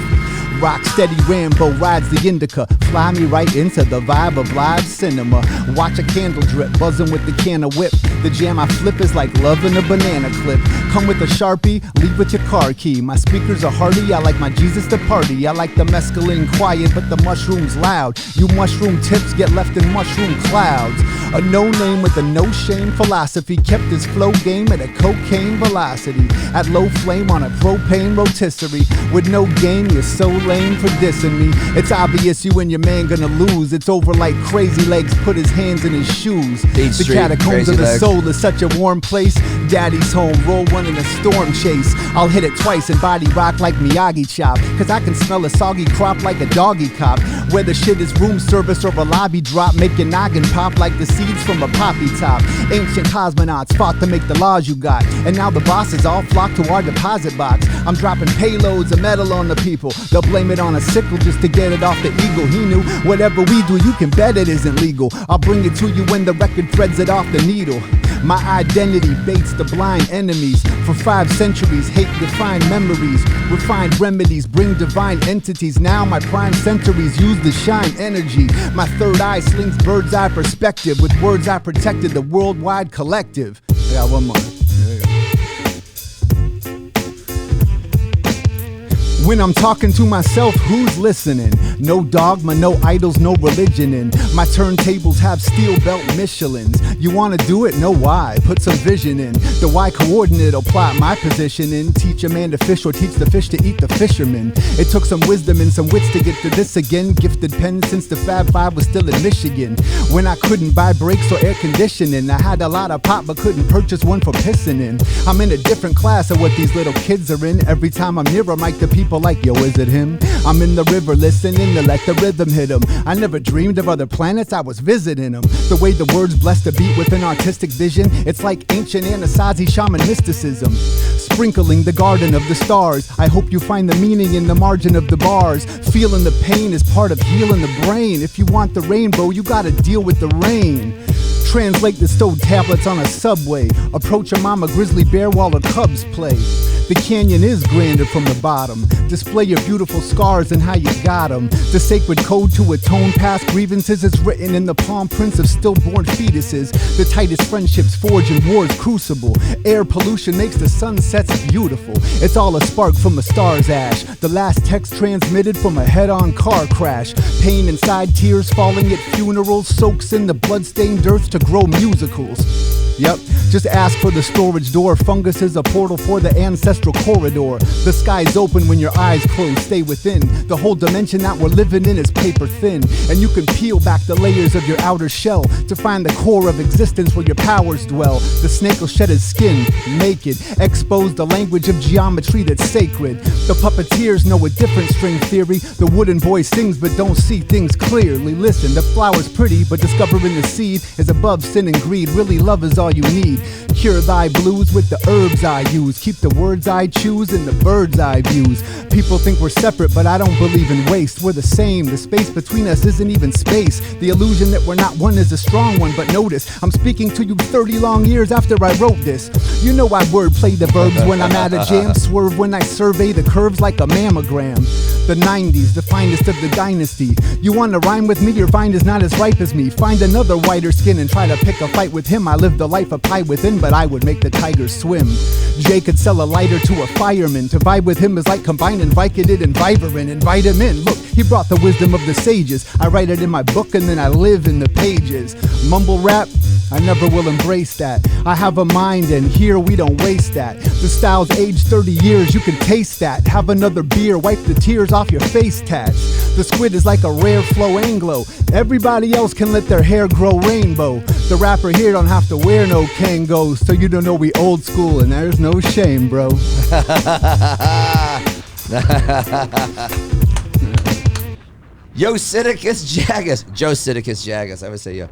Rock steady Rambo rides the indica. Fly me right into the vibe of live cinema. Watch a candle drip, buzzing with the can of whip. The jam I flip is like loving a banana clip. Come with a Sharpie, leave with your car key. My speakers are hearty, I like my Jesus to party. I like the mescaline quiet, but the mushrooms loud. You mushroom tips get left in mushroom clouds. A no-name with a no-shame philosophy kept his flow game at a cocaine velocity. At low flame on a propane rotisserie. With no game, you're so lame for dissing me. It's obvious you and your man gonna lose. It's over like Crazy Legs put his hands in his shoes. The catacombs of the soul is such a warm place. Daddy's home, roll one in a storm chase. I'll hit it twice and body rock like Miyagi Chop. Cause I can smell a soggy crop like a doggy cop. Whether shit is room service or a lobby drop, make your noggin pop like the seeds from a poppy top. Ancient cosmonauts fought to make the laws you got. And now the bosses all flock to our deposit box. I'm dropping payloads of metal on the people. They'll blame it on a sickle just to get it off the eagle. He knew whatever we do, you can bet it isn't legal. I'll bring it to you when the record threads it off the needle. My identity baits the blind enemies. For 5 centuries, hate defined memories. Refined remedies bring divine entities. Now my prime centuries use the shine energy. My third eye slings bird's eye perspective. With words I protected the worldwide collective. I got one more. When I'm talking to myself, who's listening? No dogma, no idols, no religion in. My turntables have steel belt Michelins. You wanna do it? No why. Put some vision in. The Y coordinate will plot my position in. Teach a man to fish or teach the fish to eat the fisherman. It took some wisdom and some wits to get to this again. Gifted pen since the Fab Five was still in Michigan. When I couldn't buy brakes or air conditioning, I had a lot of pop but couldn't purchase one for pissing in. I'm in a different class of what these little kids are in. Every time I'm near a mic, the people like, yo, is it him? I'm in the river listening to let the rhythm hit him. I never dreamed of other planets, I was visiting them. The way the words bless the beat with an artistic vision, it's like ancient Anasazi shaman mysticism. Sprinkling the garden of the stars, I hope you find the meaning in the margin of the bars. Feeling the pain is part of healing the brain. If you want the rainbow, you gotta deal with the rain. Translate the stowed tablets on a subway. Approach a mama grizzly bear while the cubs play. The canyon is grander from the bottom. Display your beautiful scars and how you got them. The sacred code to atone past grievances is written in the palm prints of stillborn fetuses. The tightest friendships forge in war's crucible. Air pollution makes the sunsets beautiful. It's all a spark from a star's ash. The last text transmitted from a head-on car crash. Pain inside, tears falling at funerals. Soaks in the bloodstained earth to grow musicals. Yep, just ask for the storage door. Fungus is a portal for the ancestral corridor. The sky's open when your eyes close, stay within. The whole dimension that we're living in is paper thin. And you can peel back the layers of your outer shell to find the core of existence where your powers dwell. The snake will shed his skin, naked. Expose the language of geometry that's sacred. The puppeteers know a different string theory. The wooden boy sings but don't see things clearly. Listen, the flower's pretty, but discovering the seed is above sin and greed. Really, love is all you need. Cure thy blues with the herbs I use. Keep the words I choose and the birds I views. People think we're separate, but I don't believe in waste. We're the same. The space between us isn't even space. The illusion that we're not one is a strong one, but notice I'm speaking to you 30 long years after I wrote this. You know I wordplay the verbs when I'm at a jam. Swerve when I survey the curves like a mammogram. The 90s, the finest of the dynasty. You wanna rhyme with me? Your vine is not as ripe as me. Find another whiter skin and try to pick a fight with him. I live the life of pie within, but I would make the tigers swim. Jay could sell a lighter to a fireman. To vibe with him is like combining Vicodin and Vivarin. Invite him in. Look, he brought the wisdom of the sages. I write it in my book and then I live in the pages. Mumble rap? I never will embrace that. I have a mind and here we don't waste that. The style's aged 30 years, you can taste that. Have another beer, wipe the tears off your face tats. The squid is like a rare flow Anglo. Everybody else can let their hair grow rainbow. The rapper here don't have to wear no Kangos. So you don't know we old school and there's no shame, bro. 𝘰𝘱𝘦𝘥 Jagus. 𝘰𝘱𝘦𝘥 Jagus. I would say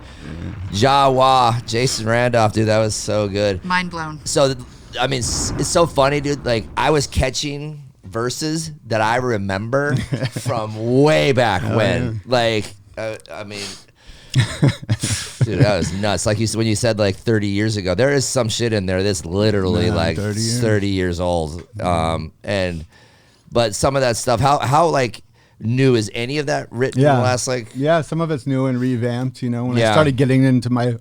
Jawa. Jason Randolph, dude, that was so good. Mind blown. So, I mean, it's so funny, dude. Like, I was catching verses that I remember from way back when. Like, I mean, dude, that was nuts. Like you said, when you said like 30 years ago, there is some shit in there that's literally like 30 years old. But some of that stuff, how like new is any of that written in the last like? Yeah, some of it's new and revamped. You know, when I started getting into my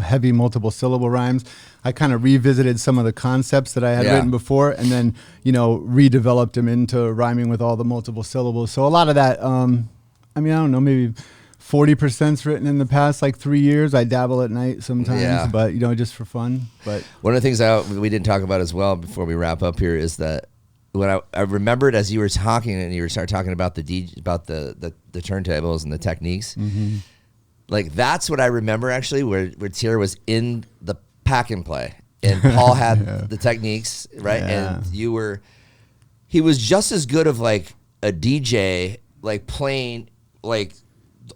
heavy multiple syllable rhymes, I kind of revisited some of the concepts that I had written before, and then redeveloped them into rhyming with all the multiple syllables. So a lot of that, I mean, I don't know, maybe 40%'s written in the past like 3 years. I dabble at night sometimes, but just for fun. But one of the things we didn't talk about as well before we wrap up here is that when I remembered as you were talking and you started talking about the turntables and the techniques, like that's what I remember actually, where Tier was in the pack and play, and Paul had the techniques, right? And he was just as good of like a DJ, like playing like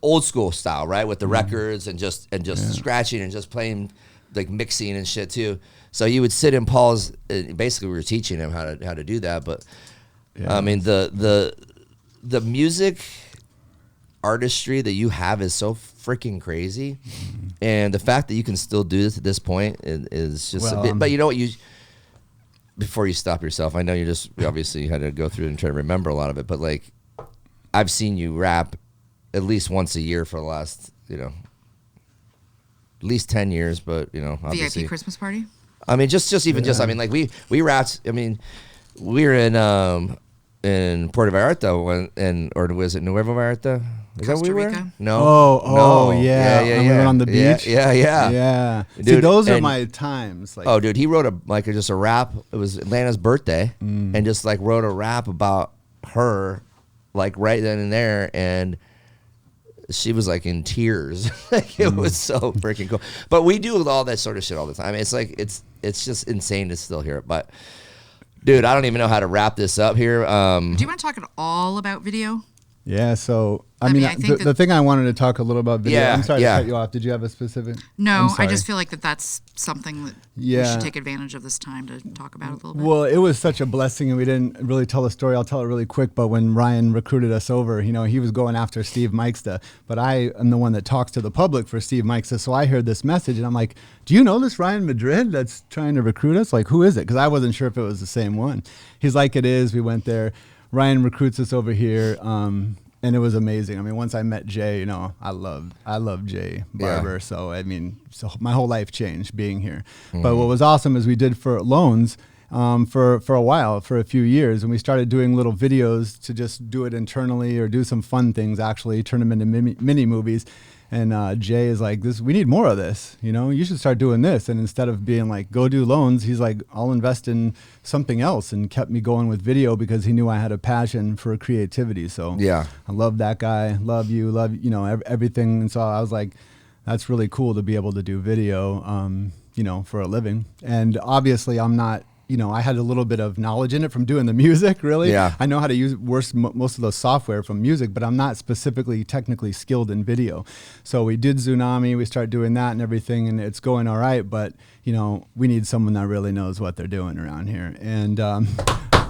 old school style, right, with the records and just scratching and just playing, like mixing and shit too. So you would sit in Paul's. Basically, we were teaching him how to do that. But I mean, the music artistry that you have is so freaking crazy, and the fact that you can still do this at this point is just a bit. But you know what, before you stop yourself, I know you obviously had to go through and try to remember a lot of it. But like, I've seen you rap at least once a year for the last at least 10 years. But obviously, VIP Christmas party. I mean, I mean, like we rapped. I mean, we were in Puerto Vallarta or was it Nuevo Vallarta? Is that where we were? No. No. Yeah. We were on the beach. Yeah. Dude, see, those are my times. Like, dude, he wrote just a rap. It was Atlanta's birthday, and just like wrote a rap about her, like right then and there, and she was like in tears. Like, it was so freaking cool. But we do all that sort of shit all the time. It's like it's just insane to still hear it. But dude, I don't even know how to wrap this up here. Do you want to talk at all about video? Yeah, so I mean, the thing I wanted to talk a little about video. I'm sorry to cut you off. Did you have a specific? No, I just feel like that's something that we should take advantage of this time to talk about a little bit. Well, it was such a blessing, and we didn't really tell the story. I'll tell it really quick. But when Ryan recruited us over, he was going after Steve Meixta, but I am the one that talks to the public for Steve Meixta. So I heard this message, and I'm like, "Do you know this Ryan Madrid that's trying to recruit us? Like, who is it?" Because I wasn't sure if it was the same one. He's like, "It is." We went there. Ryan recruits us over here, and it was amazing. I mean, once I met Jay, I love Jay Barber. So I mean, my whole life changed being here. But what was awesome is we did for loans for a while, for a few years, and we started doing little videos to just do it internally or do some fun things. Actually, turn them into mini movies. And Jay is like, we need more of this. You should start doing this. And instead of being like, go do loans, he's like, I'll invest in something else, and kept me going with video because he knew I had a passion for creativity. So I love that guy. Love you. Everything. And so I was like, that's really cool to be able to do video, for a living. And obviously I'm not, I had a little bit of knowledge in it from doing the music, really. Yeah. I know how to use most of the software from music, but I'm not specifically technically skilled in video. So we did Xunami, we started doing that and everything, and it's going all right, but, we need someone that really knows what they're doing around here. And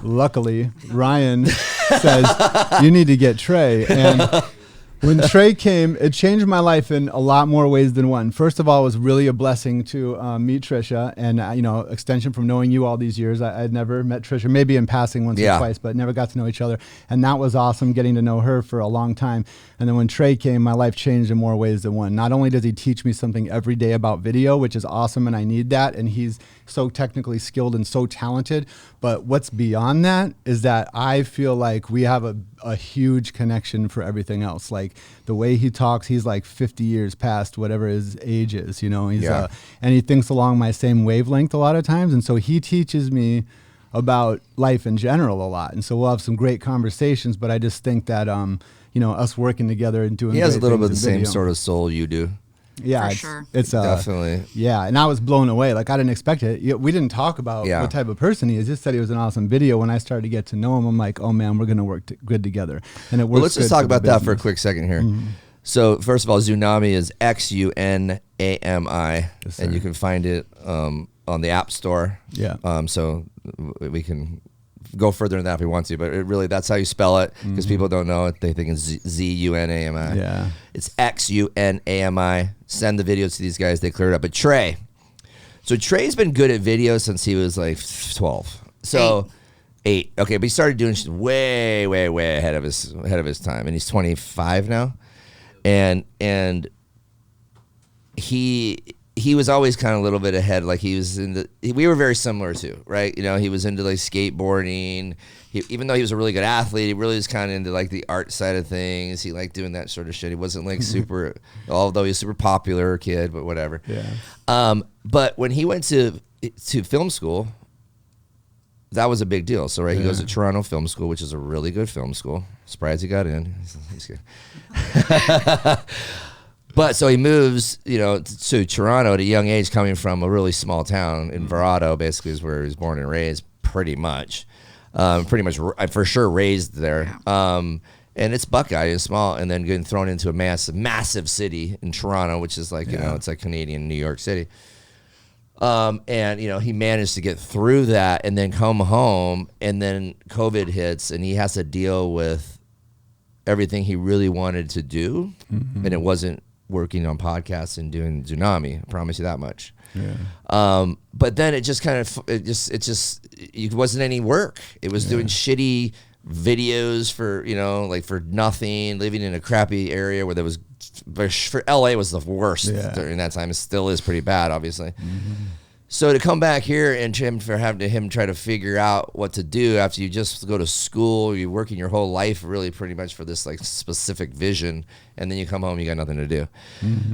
luckily, Ryan says, you need to get Trey. And when Trey came, it changed my life in a lot more ways than one. First of all, it was really a blessing to meet Trisha, and extension from knowing you all these years. I'd never met Trisha, maybe in passing once or twice, but never got to know each other. And that was awesome, getting to know her for a long time. And then when Trey came, my life changed in more ways than one. Not only does he teach me something every day about video, which is awesome, and I need that, and he's so technically skilled and so talented, but what's beyond that is that I feel like we have a huge connection for everything else. Like the way he talks, he's like 50 years past whatever his age is, he's and he thinks along my same wavelength a lot of times. And so he teaches me about life in general a lot. And so we'll have some great conversations, but I just think that, us working together and doing he has a little bit of the same sort of soul you do. Yeah, for sure. It's definitely. Yeah, and I was blown away. Like, I didn't expect it. We didn't talk about what type of person he is. Just said he was an awesome video. When I started to get to know him, I'm like, oh man, we're gonna work good together. And it works. Well, let's just talk about that for a business. quick second here. So first of all, Xunami is Xunami, yes, and you can find it on the App Store. Yeah. So we can go further than that if we want to, but it really, that's how you spell it, because people don't know it. They think it's Zunami. Yeah. It's Xunami. Send the videos to these guys. They clear it up. But Trey. So Trey's been good at video since he was like 12. So 8. Okay, but he started doing shit way ahead of his time, and he's 25 now. And he was always kind of a little bit ahead. Like, he was we were very similar too, right? You know, he was into like skateboarding. Even though he was a really good athlete, he really was kind of into like the art side of things. He liked doing that sort of shit. He wasn't like super, although he was super popular kid, but whatever. Yeah. But when he went to film school, that was a big deal. So he goes to Toronto Film School, which is a really good film school. Surprised he got in. He's good. But so he moves, to Toronto at a young age, coming from a really small town in Verado, basically is where he was born and raised, pretty much for sure raised there. And it's Buckeye, it's small, and then getting thrown into a massive city in Toronto, which is like, it's like Canadian New York City. And he managed to get through that and then come home, and then COVID hits, and he has to deal with everything he really wanted to do, and it wasn't working on podcasts and doing Xunami. I promise you that much. Yeah. But then it just kind of it wasn't any work. It was doing shitty videos for for nothing, living in a crappy area where there was, for LA was the worst during that time. It still is pretty bad, obviously. So to come back here and having him try to figure out what to do after you just go to school, you're working your whole life really pretty much for this like specific vision, and then you come home, you got nothing to do.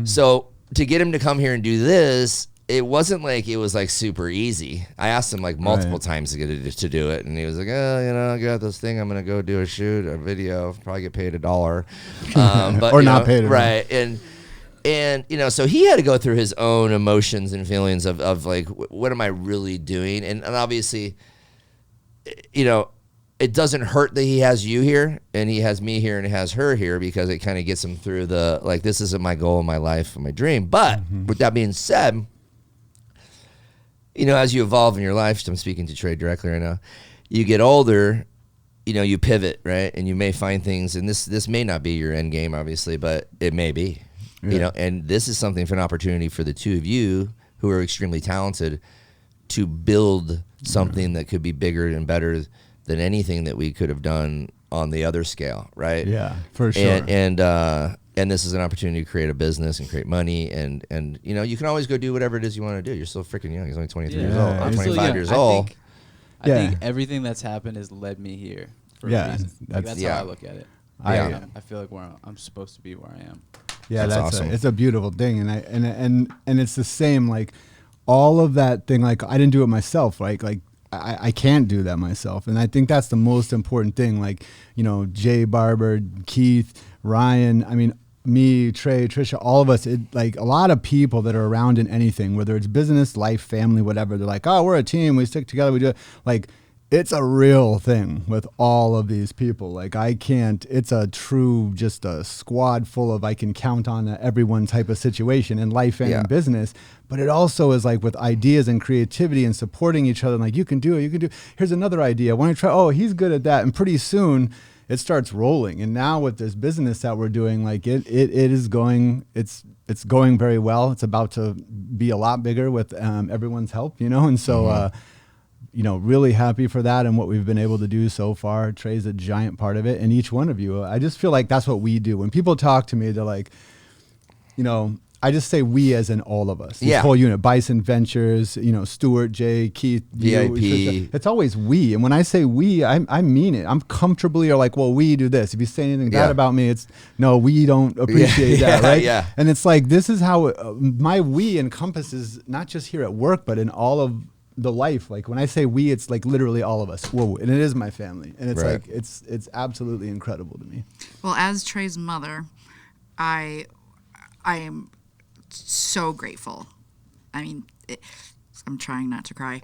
So to get him to come here and do this, it wasn't like it was like super easy. I asked him like multiple times to get it to do it, and he was like, I got this thing, I'm gonna go do a video, probably get paid $1, but or not paid, right? And so he had to go through his own emotions and feelings of like, what am I really doing? And obviously, it doesn't hurt that he has you here and he has me here and he has her here, because it kind of gets him through the, like, this isn't my goal in my life or my dream. But with that being said, as you evolve in your life, I'm speaking to Trey directly right now, you get older, you pivot, right? And you may find things, and this may not be your end game, obviously, but it may be. And this is something for an opportunity for the two of you who are extremely talented to build something that could be bigger and better than anything that we could have done on the other scale, right? Yeah, for sure. And this is an opportunity to create a business and create money, and you can always go do whatever it is you want to do. You're still freaking young. He's only 23 years old. I'm 25 years old. I think everything that's happened has led me here for a reason. That's how I look at it. I feel like I'm supposed to be where I am. Yeah, that's awesome. It's a beautiful thing, and it's the same. Like, all of that thing. Like, I didn't do it myself. Like I can't do that myself, and I think that's the most important thing. Like, Jay Barber, Keith, Ryan. I mean, me, Trey, Trisha, all of us. Like, a lot of people that are around in anything, whether it's business, life, family, whatever. They're like, oh, we're a team. We stick together. We do it. Like, it's a real thing with all of these people. Like, it's a true, just a squad full of, I can count on everyone type of situation in life and in business. But it also is like with ideas and creativity and supporting each other. Like, you can do it. Here's another idea. Want to try? Oh, he's good at that. And pretty soon it starts rolling. And now with this business that we're doing, like it is going, it's going very well. It's about to be a lot bigger with everyone's help, and so, really happy for that and what we've been able to do so far. Trey's a giant part of it, and each one of you. I just feel like that's what we do. When people talk to me, they're like, I just say we as in all of us. This whole unit, Bison Ventures, Stuart, Jay, Keith, VIP. It's always we. And when I say we, I mean it. I'm comfortably, or like, well, we do this. If you say anything bad about me, it's, no, we don't appreciate that, right? Yeah. And it's like, this is how my we encompasses not just here at work, but in all of the life. Like, when I say we, it's like literally all of us. Whoa, and it is my family. And it's like, it's absolutely incredible to me. Well, as Trey's mother, I am so grateful. I mean, I'm trying not to cry.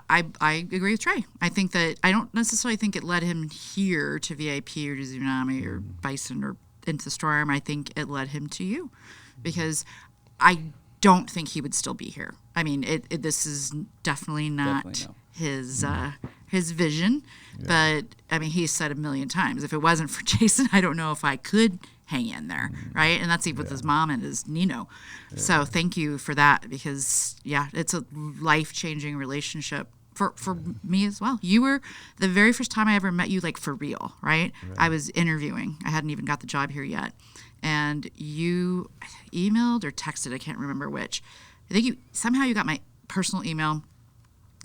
I agree with Trey. I think that I don't necessarily think it led him here to VIP or to Xunami or Bison or into the Storm. I think it led him to you, because I don't think he would still be here. I mean, this is definitely not his vision. Yeah. But I mean, he's said a million times, if it wasn't for Jason, I don't know if I could hang in there, right? And that's even with his mom and his Nino. Yeah. So thank you for that, because it's a life-changing relationship for me as well. You were the very first time I ever met you, like, for real, right? I was interviewing. I hadn't even got the job here yet. And you emailed or texted, I can't remember which. I think somehow you got my personal email.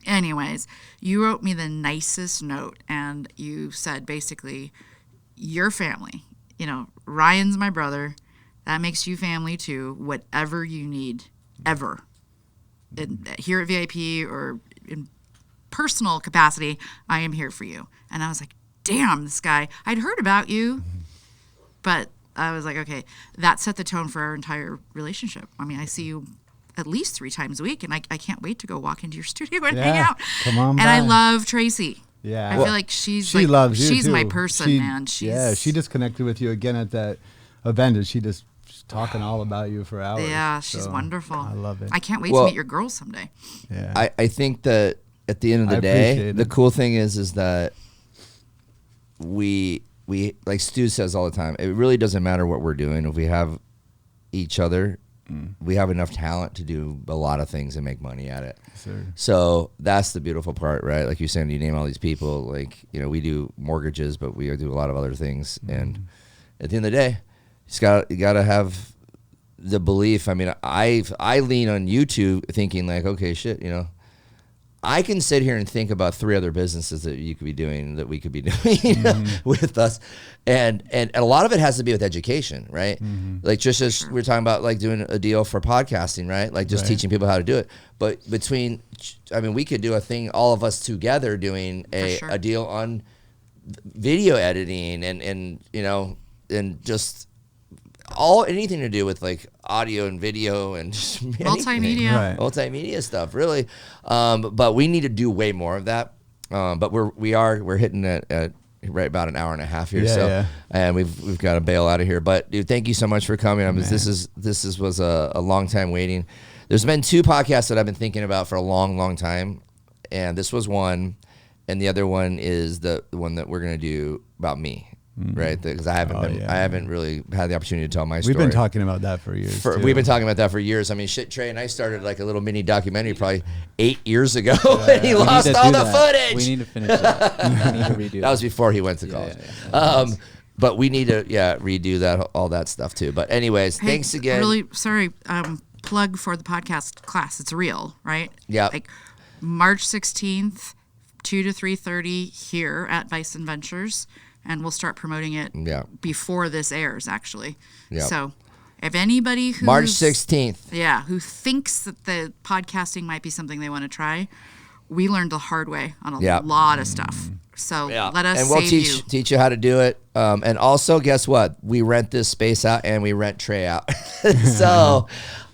Anyways, you wrote me the nicest note, and you said basically, your family, Ryan's my brother. That makes you family too. Whatever you need, ever. Here at VIP or in personal capacity, I am here for you. And I was like, damn, this guy. I'd heard about you, but I was like, okay, that set the tone for our entire relationship. I mean, I see you at least 3 times a week, and I can't wait to go walk into your studio and hang out. Come on by. And I love Tracy. Yeah, I feel like she loves you she's too. my person, man. She just connected with you again at that event, and she just talking all about you for hours. Yeah, she's wonderful. I love it. I can't wait to meet your girls someday. Yeah, I think that at the end of the day, the cool thing is that we like Stu says all the time, it really doesn't matter what we're doing if we have each other. We have enough talent to do a lot of things and make money at it. Sure. So that's the beautiful part, right? Like you're saying, you name all these people, like, we do mortgages, but we do a lot of other things. And at the end of the day, you got to have the belief. I mean, I lean on YouTube thinking like, okay, shit, I can sit here and think about 3 other businesses that you could be doing, that we could be doing with us. And a lot of it has to be with education, right? Like just we're talking about like doing a deal for podcasting, right? Like just teaching people how to do it. But we could do a thing, all of us together doing a deal on video editing and just anything to do with like audio and video and just multimedia stuff, really. But we need to do way more of that. But we're hitting at right about an hour and a half here, and we've got to bail out of here. But dude, thank you so much for coming. I mean, this was a long time waiting. There's been 2 podcasts that I've been thinking about for a long time, and this was one, and the other one is the one that we're gonna do about me. Right, because I haven't really had the opportunity to tell my story. We've been talking about that for years. We've been talking about that for years. I mean, shit, Trey and I started like a little mini documentary probably 8 years ago, and he lost all the footage. We need to finish that. We need to redo that was before he went to college. But we need to redo that, all that stuff too. But anyways, thanks again. Really sorry. Plug for the podcast class. It's real, right? Yeah. Like March 16th, 2 to 3:30 here at Bison Ventures. And we'll start promoting it before this airs, actually. Yeah. So if anybody who's... March 16th. Yeah, who thinks that the podcasting might be something they want to try, we learned the hard way on a lot of stuff. So let us and we'll save you. teach you how to do it. And also, guess what? We rent this space out and we rent Trey out. So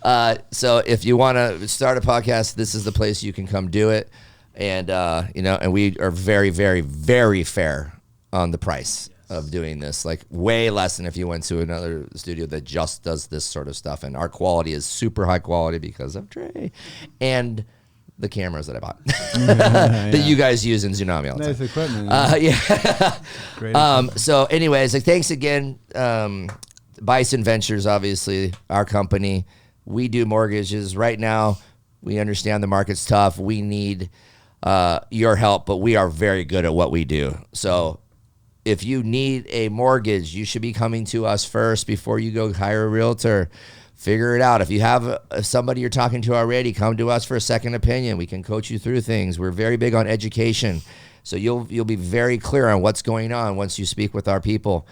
if you want to start a podcast, this is the place you can come do it. And, and we are very, very, very fair on the price of doing this, like way less than if you went to another studio that just does this sort of stuff. And our quality is super high quality because of Trey and the cameras that I bought that you guys use in Xunami all the time. Nice equipment. Great. So anyways, like thanks again. Bison Ventures, obviously our company, we do mortgages right now. We understand the market's tough. We need your help, but we are very good at what we do. So if you need a mortgage, you should be coming to us first before you go hire a realtor. Figure it out. If you have somebody you're talking to already, come to us for a second opinion. We can coach you through things. We're very big on education. So you'll be very clear on what's going on once you speak with our people.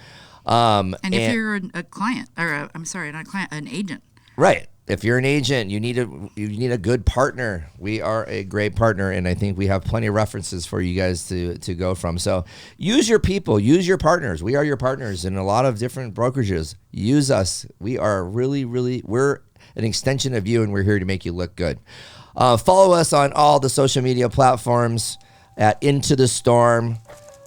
And if you're a client, or not a client, an agent. Right. if you're an agent, you need a good partner. We are a great partner, and I think we have plenty of references for you guys to go from. So use your people, use your partners. We are your partners in a lot of different brokerages. Use us. We are we're an extension of you, and we're here to make you look good. Follow us on all the social media platforms at Into the Storm.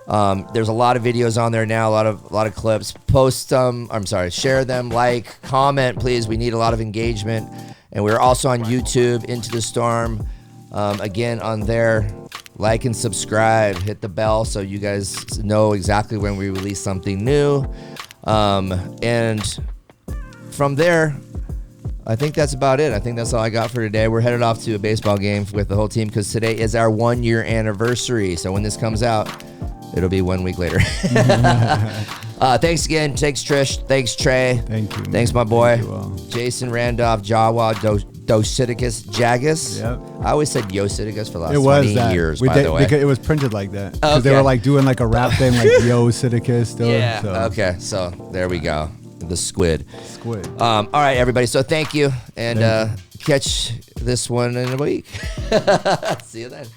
There's a lot of videos on there now, a lot of clips. Post them. Share them, like, comment, please. We need a lot of engagement. And we're also on YouTube, Into the Storm. Again, on there, like and subscribe. Hit the bell so you guys know exactly when we release something new. And from there, I think that's about it. I think that's all I got for today. We're headed off to a baseball game with the whole team because today is our 1-year anniversary. So when this comes out, it'll be 1 week later. Thanks again. Thanks, Trish. Thanks, Trey. Thank you. Thanks, my boy. Jason, Randolph, Jawa, 𝘰𝘱𝘦𝘥, Jagus. Yep. I always said 𝘰𝘱𝘦𝘥 for the last 20 years, by the way. It was printed like that. Because they were like doing like a rap thing like 𝘰𝘱𝘦𝘥. Yeah. So. Okay. So there we go. The squid. All right, everybody. So thank you. And catch this one in a week. See you then.